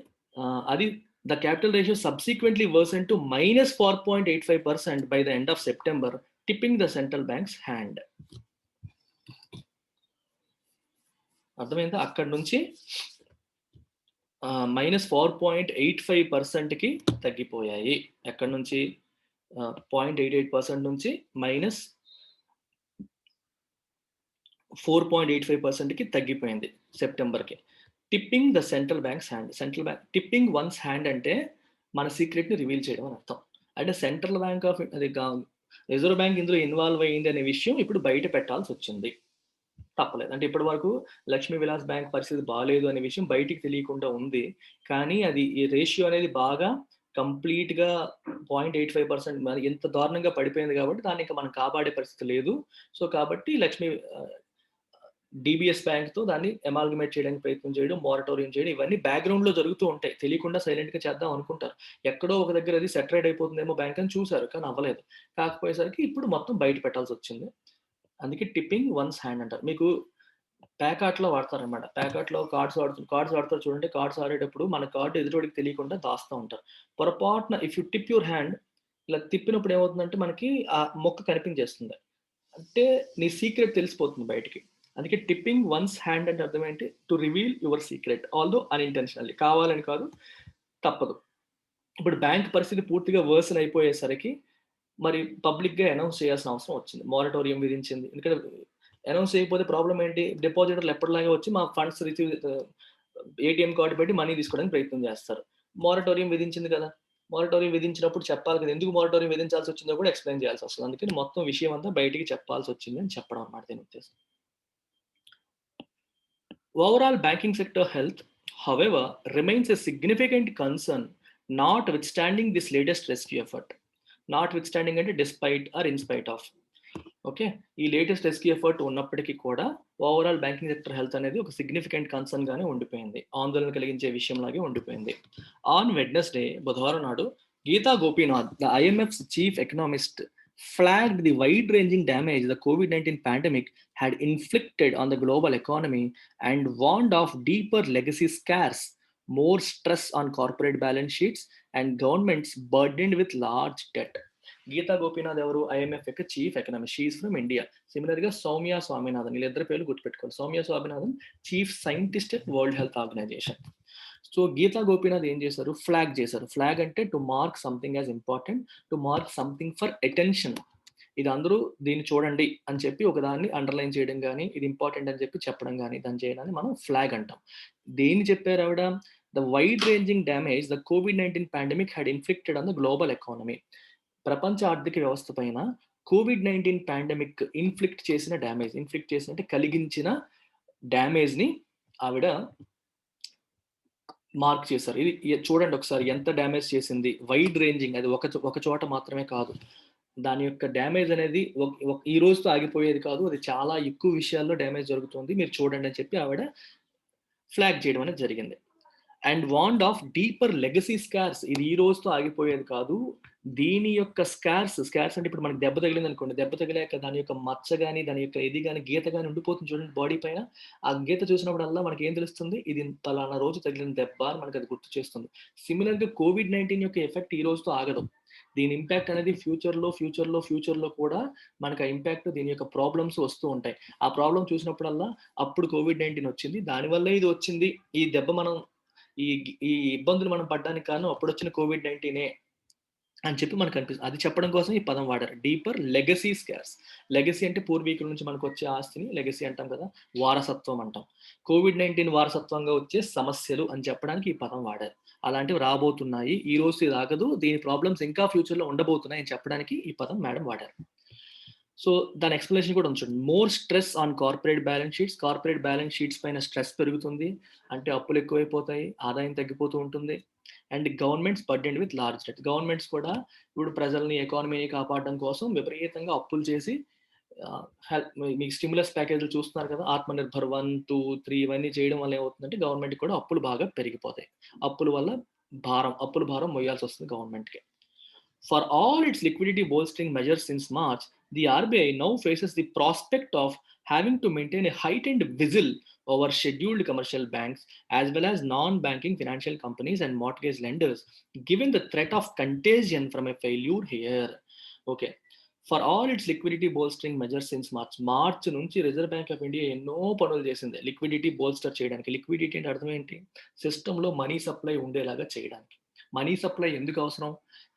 అది the capital ratio subsequently worsened to -4.85% by the end of September, tipping the central bank's hand. అర్థమైందా? అక్కడి నుంచి -4.85%కి తగ్గిపోయాయి. ఎక్కడి నుంచి? 0.88% నుంచి -4.85%కి తగ్గిపోయింది సెప్టెంబర్‌కి. Tipping the central bank's hand. Tipping one's hand అంటే మన సీక్రెట్‌ని రివీల్ చేయడం అని అర్థం. అంటే central bank of reserve bank ఇందులో ఇన్వాల్వ్ అయింది అనే విషయం ఇప్పుడు బయట పెట్టాల్సొచ్చింది. తప్పలేదు. అంటే ఇప్పటి వరకు లక్ష్మీ విలాస్ బ్యాంక్ పరిస్థితి బాలేదు అనే విషయం బయటికి తెలియకుండా ఉంది. కానీ అది ఈ రేషియో అనేది బాగా కంప్లీట్‌గా 0.85% మరి ఇంత దారుణంగా పడిపోయింది కాబట్టి దాన్ని ఇంక మనం కాపాడే పరిస్థితి లేదు. సో, కాబట్టి డీబీఎస్ బ్యాంక్‌తో దాన్ని అమాల్గమేట్ చేయడానికి ప్రయత్నం చేయడం, మోరటోరియం చేయడం ఇవన్నీ బ్యాక్‌గ్రౌండ్‌లో జరుగుతూ ఉంటాయి. తెలియకుండా సైలెంట్‌గా చేద్దాం అనుకుంటారు. ఎక్కడో ఒక దగ్గర అది సెటరైట్ అయిపోతుందేమో బ్యాంక్ అని చూసారు. కానీ అవ్వలేదు. కాకపోయేసరికి ఇప్పుడు మొత్తం బయట పెట్టాల్సొచ్చింది. అందుకే టిప్పింగ్ వన్స్ హ్యాండ్ అంటారు. మీకు ప్యాకార్ట్‌లో వాడతారనమాట. ప్యాకార్ట్‌లో కార్డ్స్ ఆడతారు చూడండి. కార్డ్స్ ఆడేటప్పుడు మన కార్డ్ ఎదుటోడికి తెలియకుండా దాస్తా ఉంటారు. పొరపాటున if you tip your hand ఇలా తిప్పినప్పుడు ఏమవుతుందంటే మనకి ఆ మొక్క కనిపించేస్తుంది. అంటే నీ సీక్రెట్ తెలిసిపోతుంది బయటికి. అందుకే టిప్పింగ్ వన్స్ హ్యాండ్ అంటే అర్థం ఏంటి? To reveal your secret. Although unintentionally. కావాలని కాదు, తప్పదు. ఇప్పుడు బ్యాంక్ పరిస్థితి పూర్తిగా వర్సన్ అయిపోయేసరికి మరి పబ్లిక్‌గా అనౌన్స్ చేయాల్సిన అవసరం వచ్చింది. మోరటోరియం విధించింది. ఎందుకంటే అనౌన్స్ చేయకపోతే ప్రాబ్లమ్ ఏంటి? డిపాజిటర్లు ఎప్పటిలాగే వచ్చి మా ఫండ్స్ ఏటీఎం కార్డ్ పెట్టి మనీ తీసుకోవడానికి ప్రయత్నం చేస్తారు. మోరటోరియం విధించింది కదా! మోరటోరియం విధించినప్పుడు చెప్పాలి కదా! ఎందుకు మోరటోరియం విధించాల్సొచ్చిందో కూడా ఎక్స్‌ప్లెయిన్ చేయాల్సొస్తది. అందుకని మొత్తం విషయం అంతా బయటికి చెప్పాల్సొచ్చింది అని చెప్పడం అన్నమాట దీని ఉద్దేశ్యం. Overall banking sector health, however, remains a significant concern notwithstanding this latest rescue effort. Notwithstanding అంటే despite or in spite of. Okay. ఈ లేటెస్ట్ రెస్క్యూ ఎఫర్ట్ ఉన్నప్పటికీ కూడా ఓవరాల్ బ్యాంకింగ్ సెక్టర్ హెల్త్ అనేది ఒక సిగ్నిఫికెంట్ కన్సర్న్ గానే ఉండిపోయింది. ఆందోళన కలిగించే విషయంలాగే ఉండిపోయింది. ఆన్ వెడ్నెస్‌డే బుధవారం నాడు Gita Gopinath, the IMF's chief economist flagged the wide-ranging damage the COVID-19 pandemic had inflicted on the global economy and warned of deeper legacy scars, more stress on corporate balance sheets, and governments burdened with large debt. Gita Gopinath ఎవరు? IMF యొక్క chief economist. She is from India. Similar గా సౌమ్య స్వామినాథన్, వీళ్ళిద్దరు పేర్లు గుర్తుపెట్టుకోవాలి. Soumya Swaminathan chief scientist at World Health Organization. So Gita Gopinath ఏం చేశారు? Flag చేశారు. Flag అంటే to mark something as important, to mark something for attention. ఇది అందరూ దీన్ని చూడండి అని చెప్పి ఒక దాన్ని అండర్లైన్ చేయడం కానీ, ఇది ఇంపార్టెంట్ అని చెప్పి చెప్పడం కానీ, దాన్ని చేయడాన్ని మనం ఫ్లాగ్ అంటాం. దేన్ని చెప్పారు ఆవిడ? The wide ranging damage the COVID-19 pandemic had inflicted on the global economy. ప్రపంచ ఆర్థిక వ్యవస్థ పైన COVID-19 పాండమిక్ ఇన్ఫ్లిక్ట్ చేసిన డ్యామేజ్, ఇన్ఫ్లిక్ట్ చేసిన అంటే కలిగించిన డ్యామేజ్ ని ఆవిడ మార్క్ చేశారు. ఇది చూడండి ఒకసారి ఎంత డ్యామేజ్ చేసింది. వైడ్ రేంజింగ్, అది ఒక చోట మాత్రమే కాదు. దాని యొక్క డ్యామేజ్ అనేది ఈ రోజుతో ఆగిపోయేది కాదు, అది చాలా ఎక్కువ విషయాల్లో డ్యామేజ్ జరుగుతుంది, మీరు చూడండి అని చెప్పి ఆవిడ ఫ్లాగ్ చేయడం అనేది జరిగింది. And warned of deeper legacy scars, ఇది ఈ రోజుతో ఆగిపోయేది కాదు, దీని యొక్క స్కార్స్ అంటే ఇప్పుడు మనకి దెబ్బ తగిలింది అనుకోండి, దెబ్బ తగిలాక దాని యొక్క మచ్చ కానీ, దాని యొక్క ఇది కానీ, గీత కానీ ఉండిపోతుంది చూడండి బాడీ పైన. ఆ గీత చూసినప్పుడల్లా మనకి ఏం తెలుస్తుంది? ఇది పలానా రోజు తగిలిన దెబ్బ అని మనకి అది గుర్తు చేస్తుంది. సిమిలర్గా COVID-19 యొక్క ఎఫెక్ట్ ఈ రోజుతో ఆగదు. దీని ఇంపాక్ట్ అనేది ఫ్యూచర్లో కూడా మనకు ఆ ఇంపాక్ట్, దీని యొక్క ప్రాబ్లమ్స్ వస్తూ ఉంటాయి. ఆ ప్రాబ్లం చూసినప్పుడల్లా అప్పుడు COVID-19 వచ్చింది, దానివల్ల ఇది వచ్చింది, ఈ దెబ్బ మనం ఈ ఇబ్బందులు మనం పడ్డానికి కారణం అప్పుడు వచ్చిన COVID-19 అని చెప్పి మనకు అనిపిస్తుంది. అది చెప్పడం కోసం ఈ పదం వాడారు, డీపర్ లెగసీ స్కార్స్. లెగసీ అంటే పూర్వీకుల నుంచి మనకు వచ్చే ఆస్తిని లెగసీ అంటాం కదా, వారసత్వం అంటాం. COVID-19 వారసత్వంగా వచ్చే సమస్యలు అని చెప్పడానికి ఈ పదం వాడారు. అలాంటివి రాబోతున్నాయి, ఈ రోజు ఇది ఆగదు, దీని ప్రాబ్లమ్స్ ఇంకా ఫ్యూచర్లో ఉండబోతున్నాయి అని చెప్పడానికి ఈ పదం మేడం వాడారు. సో దాని ఎక్స్ప్లెనేషన్ కూడా ఉంది చూడండి. More stress on corporate balance sheets. Corporate balance sheets పైన స్ట్రెస్ పెరుగుతుంది, అంటే అప్పులు ఎక్కువైపోతాయి, ఆదాయం తగ్గిపోతూ ఉంటుంది. And governments burdened with large debt. Governments కూడా ఇప్పుడు ప్రజల్ని, ఎకానమీని కాపాడడం కోసం విపరీతంగా అప్పులు చేసి మీకు స్టిమ్యులస్ ప్యాకేజ్లు చూస్తున్నారు కదా, ఆత్మనిర్భర్ 1, 2, 3 ఇవన్నీ చేయడం వల్ల ఏమవుతుందంటే గవర్నమెంట్ కూడా అప్పులు బాగా పెరిగిపోతాయి. అప్పుల వల్ల అప్పుల భారం మొయ్యాల్సి వస్తుంది గవర్నమెంట్కి. For all its liquidity bolstering measures since March, the RBI now faces the prospect of having to maintain a heightened vigil over scheduled commercial banks as well as non-banking financial companies and mortgage lenders, given the threat of contagion from a failure here. Okay. For all its liquidity bolstering measures since March నుంచి reserve bank of India ఎన్నో పనులు చేసింది liquidity bolster చేయడానికి. Liquidity అంటే అర్థం ఏంటి? సిస్టంలో money supply ఉండేలాగా చేయడానికి. మనీ సప్లై ఎందుకు అవసరం?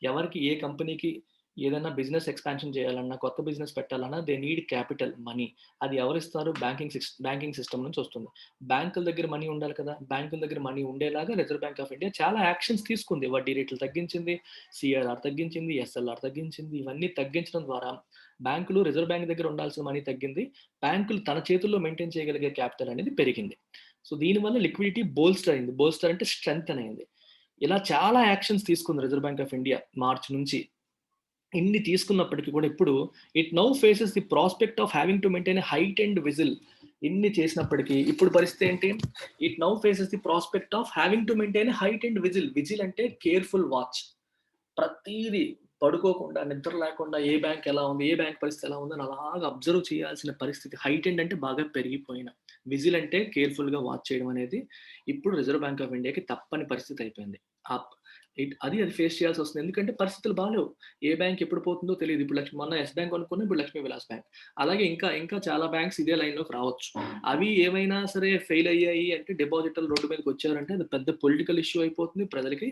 ఎవరికి, ఏ కంపెనీకి ఏదైనా బిజినెస్ ఎక్స్పాన్షన్ చేయాలన్నా, కొత్త బిజినెస్ పెట్టాలన్నా దే నీడ్ క్యాపిటల్, మనీ. అది ఎవరిస్తారు? బ్యాంకింగ్ సిస్టమ్ నుంచి వస్తుంది. బ్యాంకుల దగ్గర మనీ ఉండాలి కదా, బ్యాంకుల దగ్గర మనీ ఉండేలాగా రిజర్వ్ బ్యాంక్ ఆఫ్ ఇండియా చాలా యాక్షన్స్ తీసుకుంది. వడ్డీ రేట్లు తగ్గించింది, సిఆర్ఆర్ తగ్గించింది, ఎస్ఎల్ఆర్ తగ్గించింది. ఇవన్నీ తగ్గించడం ద్వారా బ్యాంకులు, రిజర్వ్ బ్యాంక్ దగ్గర ఉండాల్సిన మనీ తగ్గింది, బ్యాంకులు తన చేతుల్లో మెయింటైన్ చేయగలిగే క్యాపిటల్ అనేది పెరిగింది. సో దీనివల్ల లిక్విడిటీ బోల్స్టర్ అయింది. బోల్స్టర్ అంటే స్ట్రెంత్ అనేది. ఇలా చాలా యాక్షన్స్ తీసుకుంది reserve bank of India March నుంచి. ఇన్ని తీసుకున్నప్పటికీ కూడా ఇప్పుడు it now faces the prospect of having to maintain height and whistle. ఇన్ని చేసినప్పటికీ ఇప్పుడు పరిస్థితి ఏంటి? It now faces the prospect of having to maintain height and whistle. Whistle అంటే కేర్ఫుల్ వాచ్. ప్రతిదీ పడుకోకుండా, నిద్ర లేకుండా ఏ బ్యాంక్ ఎలా ఉంది, ఏ బ్యాంక్ పరిస్థితి ఎలా ఉంది అని అలాగా అబ్జర్వ్ చేయాల్సిన పరిస్థితి. హైట్ అండ్ అంటే బాగా పెరిగిపోయిన, విజిల్ అంటే కేర్ఫుల్ గా వాచ్ చేయడం అనేది ఇప్పుడు రిజర్వ్ బ్యాంక్ ఆఫ్ ఇండియాకి తప్పని పరిస్థితి అయిపోయింది. అది ఫేస్ చేయాల్సి వస్తుంది. ఎందుకంటే పరిస్థితులు బాగాలేవు, ఏ బ్యాంక్ ఎప్పుడు పోతుందో తెలియదు. ఇప్పుడు మొన్న ఎస్ బ్యాంక్ అనుకున్నా, ఇప్పుడు లక్ష్మీ విలాస్ బ్యాంక్, అలాగే ఇంకా చాలా బ్యాంక్స్ ఇదే లైన్ లోకి రావచ్చు. అవి ఏమైనా సరే ఫెయిల్ అయ్యాయి అంటే, డిపాజిటర్లు రోడ్డు మీదకి వచ్చారంటే అది పెద్ద పొలిటికల్ ఇష్యూ అయిపోతుంది. ప్రజలకి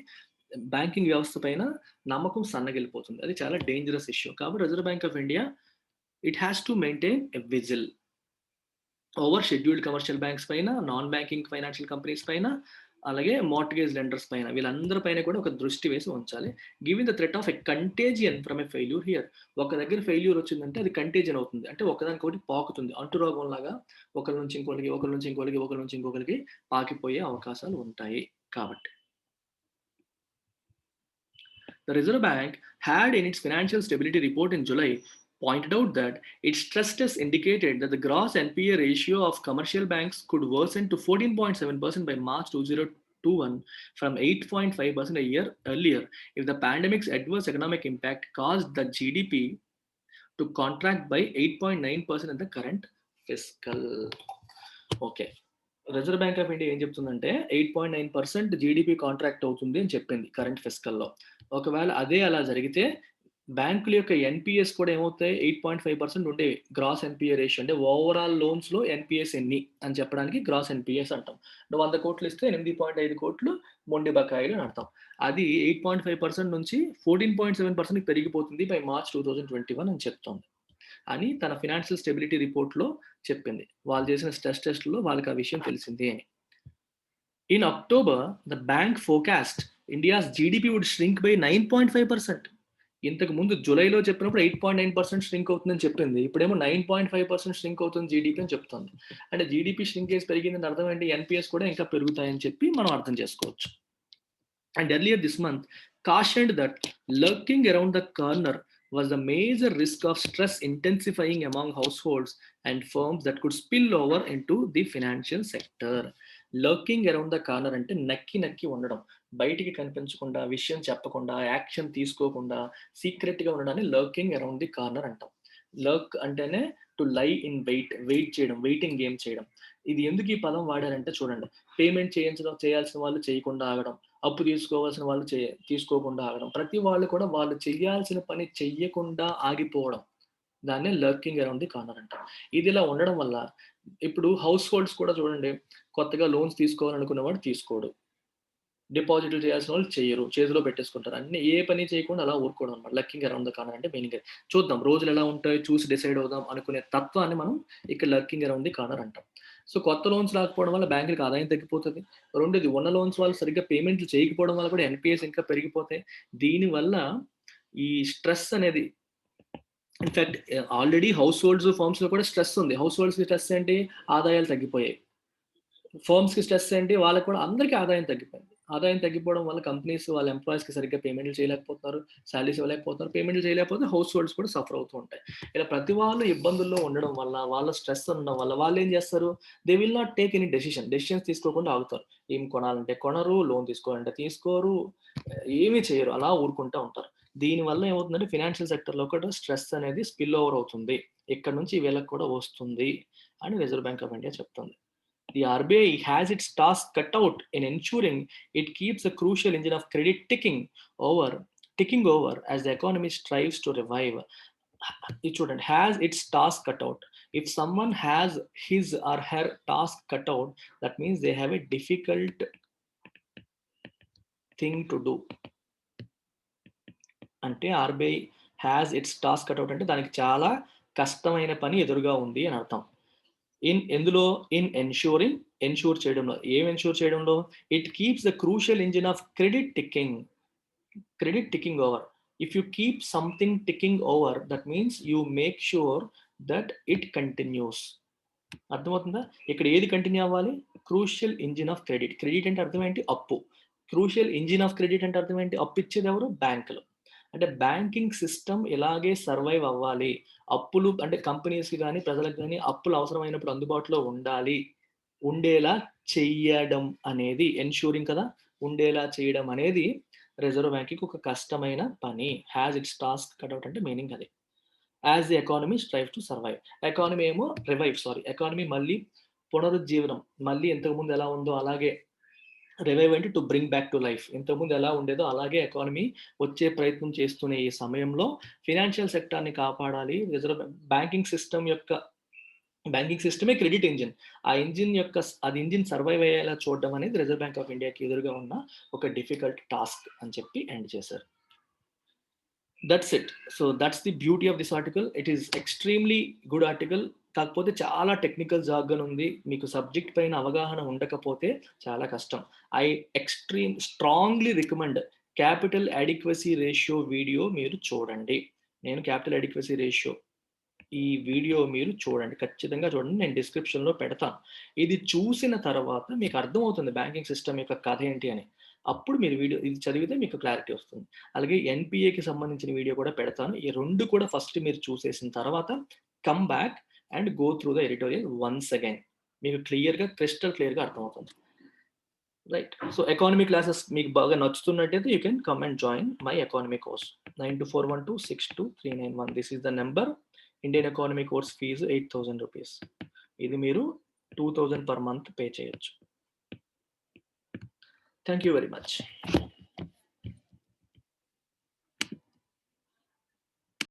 బ్యాంకింగ్ వ్యవస్థ పైన నమ్మకం సన్నగిలిపోతుంది. అది చాలా డేంజరస్ ఇష్యూ. కాబట్టి reserve bank of India it has to maintain a whistle over scheduled commercial banks పైన, నాన్ బ్యాంకింగ్ ఫైనాన్షియల్ కంపెనీస్ పైన, అలాగే మార్ట్గేజ్ లెండర్స్ పైన, వీళ్ళందరి పైన కూడా ఒక దృష్టి వేసి ఉంచాలి. Giving the threat of a contagion from a failure here. ఒక దగ్గర ఫెయిల్యూర్ వచ్చిందంటే అది కంటేజియన్ అవుతుంది, అంటే ఒకదానికొకటి పాకుతుంది, అంటురోగం లాగా ఒకరి నుంచి ఇంకొకరికి పాకిపోయే అవకాశాలు ఉంటాయి. కాబట్టి the Reserve Bank had in its financial stability report in July pointed out that its stress test indicated that the gross NPA ratio of commercial banks could worsen to 14.7% by March 2021 from 8.5% a year earlier if the pandemic's adverse economic impact caused the GDP to contract by 8.9% in the current fiscal. Okay, reserve bank of India ఏం చెప్తుందంటే 8.9% GDP contract అవుతుంది అని చెప్పింది current ఫిస్కల్లో. ఒకవేళ అదే అలా జరిగితే బ్యాంకుల యొక్క ఎన్పిఎస్ కూడా ఏమవుతాయి, 8.5% ఉండేవి గ్రాస్ ఎన్పిఏ రేషియో. అంటే ఓవరాల్ లోన్స్ లో ఎన్పిఎస్ ఎన్ని అని చెప్పడానికి గ్రాస్ ఎన్పిఎస్ అంటాం. 100 కోట్లు ఇస్తే 8.5 కోట్లు మొండి బకాయిలు అని అర్థం. అది 8.5% నుంచి 14.7% పెరిగిపోతుంది బై మార్చ్ 2021 అని చెప్తోంది అని తన ఫినాన్షియల్ స్టెబిలిటీ రిపోర్ట్లో చెప్పింది. వాళ్ళు చేసిన స్ట్రెస్ టెస్ట్లో వాళ్ళకి ఆ విషయం తెలిసింది అని. In October the bank forecast India's GDP would shrink by 9.5%. ఇంతకు ముందు జూలైలో చెప్పినప్పుడు 8.9% ష్రింక్ అవుతుందని చెప్పింది, ఇప్పుడేమో 9.5% ష్రింక్ అవుతుంది జీడిపి అని చెప్తుంది. అంటే జీడిపి ష్రింకేజ్ పెరిగిందని అర్థం ఏంటి, ఎన్పిఎస్ కూడా ఇంకా పెరుగుతాయని చెప్పి మనం అర్థం చేసుకోవచ్చు. And earlier this month cautioned that lurking around the corner was the major risk of stress intensifying among households and firms that could spill over into the financial sector. Lurking around the corner అంటే నక్కి ఉండడం, బయటికి కనిపించకుండా, విషయం చెప్పకుండా, action తీసుకోకుండా, సీక్రెట్గా ఉండడాన్ని లర్కింగ్ అరౌండ్ ది కార్నర్ అంటాం. లర్క్ అంటేనే టు లై ఇన్ వెయిట్ చేయడం, వెయిటింగ్ గేమ్ చేయడం. ఇది ఎందుకు ఈ పదం వాడారంటే చూడండి, పేమెంట్ చేయాల్సిన వాళ్ళు చేయకుండా ఆగడం, అప్పు తీసుకోవాల్సిన వాళ్ళు తీసుకోకుండా ఆగడం, ప్రతి వాళ్ళు కూడా వాళ్ళు చేయాల్సిన పని చెయ్యకుండా ఆగిపోవడం, దాన్నే లర్కింగ్ అరౌండ్ ది కార్నర్ అంటారు. ఇది ఇలా ఉండడం వల్ల ఇప్పుడు హౌస్ హోల్డ్స్ కూడా చూడండి, కొత్తగా లోన్స్ తీసుకోవాలనుకున్న వాడు తీసుకోడు, డిపాజిట్లు చేయాల్సిన వాళ్ళు చేయరు, చేతిలో పెట్టేసుకుంటారు, అన్ని ఏ పని చేయకుండా అలా ఊరుకోవడం అనమాట. లర్కింగ్ అరౌండ్ ద కార్నర్ అంటే మీనింగ్. చూద్దాం రోజులు ఎలా ఉంటాయో చూసి డిసైడ్ అవుదాం అనుకునే తత్వాన్ని మనం ఇక్కడ లర్కింగ్ అరౌండ్ ది కార్నర్ అంటాం. సో కొత్త లోన్స్ రాకపోవడం వల్ల బ్యాంకులకు ఆదాయం తగ్గిపోతుంది. రెండోది, ఉన్న లోన్స్ వాళ్ళు సరిగ్గా పేమెంట్లు చేయకపోవడం వల్ల కూడా ఎన్పిఎస్ ఇంకా పెరిగిపోతాయి. దీనివల్ల ఈ స్ట్రెస్ అనేది, in fact already house holds firms లో కూడా స్ట్రెస్ ఉంది. హౌస్ హోల్డ్స్ కి స్ట్రెస్ ఏంటి, ఆదాయాలు తగ్గిపోయాయి. ఫర్మ్స్ కి స్ట్రెస్ ఏంటి, వాళ్ళకి కూడా అందరికీ ఆదాయం తగ్గిపోయింది. ఆదాయం తగ్గిపోవడం వల్ల కంపెనీస్ వాళ్ళ ఎంప్లాయీస్ కి సరిగ్గా పేమెంట్లు చేయలేకపోతున్నారు, శాలరీస్ ఇవ్వలేకపోతున్నారు, పేమెంట్లు చేయలేకపోతే హౌస్ హోల్డ్స్ కూడా సఫర్ అవుతూ ఉంటాయి. ఇలా ప్రతి వాళ్ళు ఇబ్బందుల్లో ఉండడం వల్ల, వాళ్ళ స్ట్రెస్ ఉండడం వల్ల వాళ్ళు ఏం చేస్తారు, they will not take any decisions తీసుకోకుండా ఆగుతారు. ఏం కొనాలంటే కొనరు, లోన్ తీసుకోవాలంటే తీసుకోరు, ఏమీ చేయరు, అలా ఊరుకుంటూ ఉంటారు. దీనివల్ల ఏమవుతుందంటే ఫినాన్షియల్ సెక్టర్లో కూడా స్ట్రెస్ అనేది స్పిల్ ఓవర్ అవుతుంది, ఇక్కడ నుంచి వీళ్ళకి కూడా వస్తుంది అని రిజర్వ్ బ్యాంక్ ఆఫ్ ఇండియా చెప్తుంది. The RBI has its task cut out in ensuring it keeps a crucial engine of credit ticking over as the economy strives to revive. It shouldn't has its task cut out. If someone has his or her task cut out, that means they have a difficult thing to do. అంటే RBI has its task cut out అంటే దానికి చాలా కష్టమైన పని ఎదురుగా ఉంది అని అర్థం. ఎన్ష్యూర్ చేయడంలో, ఏం ఎన్ష్యూర్ చేయడంలో, it keeps the crucial engine of credit ticking over. If you keep something ticking over, that means you make sure that it continues. అర్థమవుతుందా? ఇక్కడ ఏది కంటిన్యూ అవ్వాలి, crucial engine of credit. Credit అంటే అర్థం ఏంటి, అప్పు. క్రూషియల్ ఇంజిన్ ఆఫ్ క్రెడిట్ అంటే అర్థం ఏంటి, అప్పు ఇచ్చేది ఎవరు, బ్యాంకులు. అంటే బ్యాంకింగ్ సిస్టమ్ ఇలాగే సర్వైవ్ అవ్వాలి, అప్పులు అంటే కంపెనీస్కి కానీ ప్రజలకు కానీ అప్పులు అవసరమైనప్పుడు అందుబాటులో ఉండేలా చెయ్యడం అనేది ఎన్ష్యూరింగ్ కదా, ఉండేలా చేయడం అనేది రిజర్వ్ బ్యాంక్కి ఒక కష్టమైన పని. హ్యాస్ ఇట్స్ టాస్క్ కట్అవుట్ అంటే మీనింగ్ అది. As the economy strive to survive, economy ఏమో ఎకానమీ మళ్ళీ పునరుజ్జీవనం, మళ్ళీ ఇంతకుముందు ఎలా ఉందో అలాగే రివైవ్ అంటే to bring back to life. ఇంతకుముందు ఎలా ఉండేదో అలాగే ఎకానమీ వచ్చే ప్రయత్నం చేస్తున్న ఈ సమయంలో ఫినాన్షియల్ సెక్టార్ని కాపాడాలి. రిజర్వ్ బ్యాంకింగ్ సిస్టమే క్రెడిట్ ఇంజిన్. ఆ ఇంజిన్ సర్వైవ్ అయ్యేలా చూడడం అనేది రిజర్వ్ బ్యాంక్ ఆఫ్ ఇండియాకి ఎదురుగా ఉన్న ఒక డిఫికల్ట్ టాస్క్ అని చెప్పి ఎండ్ చేశారు. That's it. So that's the beauty of this article. It is extremely good article. కాకపోతే చాలా టెక్నికల్ జార్గన్ ఉంది, మీకు సబ్జెక్ట్ పైన అవగాహన ఉండకపోతే చాలా కష్టం. I strongly recommend capital adequacy ratio video మీరు చూడండి. నేను క్యాపిటల్ అడిక్వసీ రేషియో ఈ వీడియో మీరు చూడండి, ఖచ్చితంగా చూడండి, నేను డిస్క్రిప్షన్లో పెడతాను. ఇది చూసిన తర్వాత మీకు అర్థమవుతుంది బ్యాంకింగ్ సిస్టమ్ యొక్క కథ ఏంటి అని. అప్పుడు మీరు ఇది చదివితే మీకు క్లారిటీ వస్తుంది. అలాగే ఎన్పిఏకి సంబంధించిన వీడియో కూడా పెడతాను. ఈ రెండు కూడా ఫస్ట్ మీరు చూసేసిన తర్వాత come back and go through the editorial once again, మీకు క్రిస్టల్ క్లియర్గా అర్థమవుతుంది. రైట్. సో ఎకానమీ క్లాసెస్ మీకు బాగా నచ్చుతున్నట్టయితే you can come and join my economy course. 9241262391. This is the number. Indian economy course fee 8,000 rupees. ఇది మీరు 2,000 per month pay చేయొచ్చు. Thank you very much.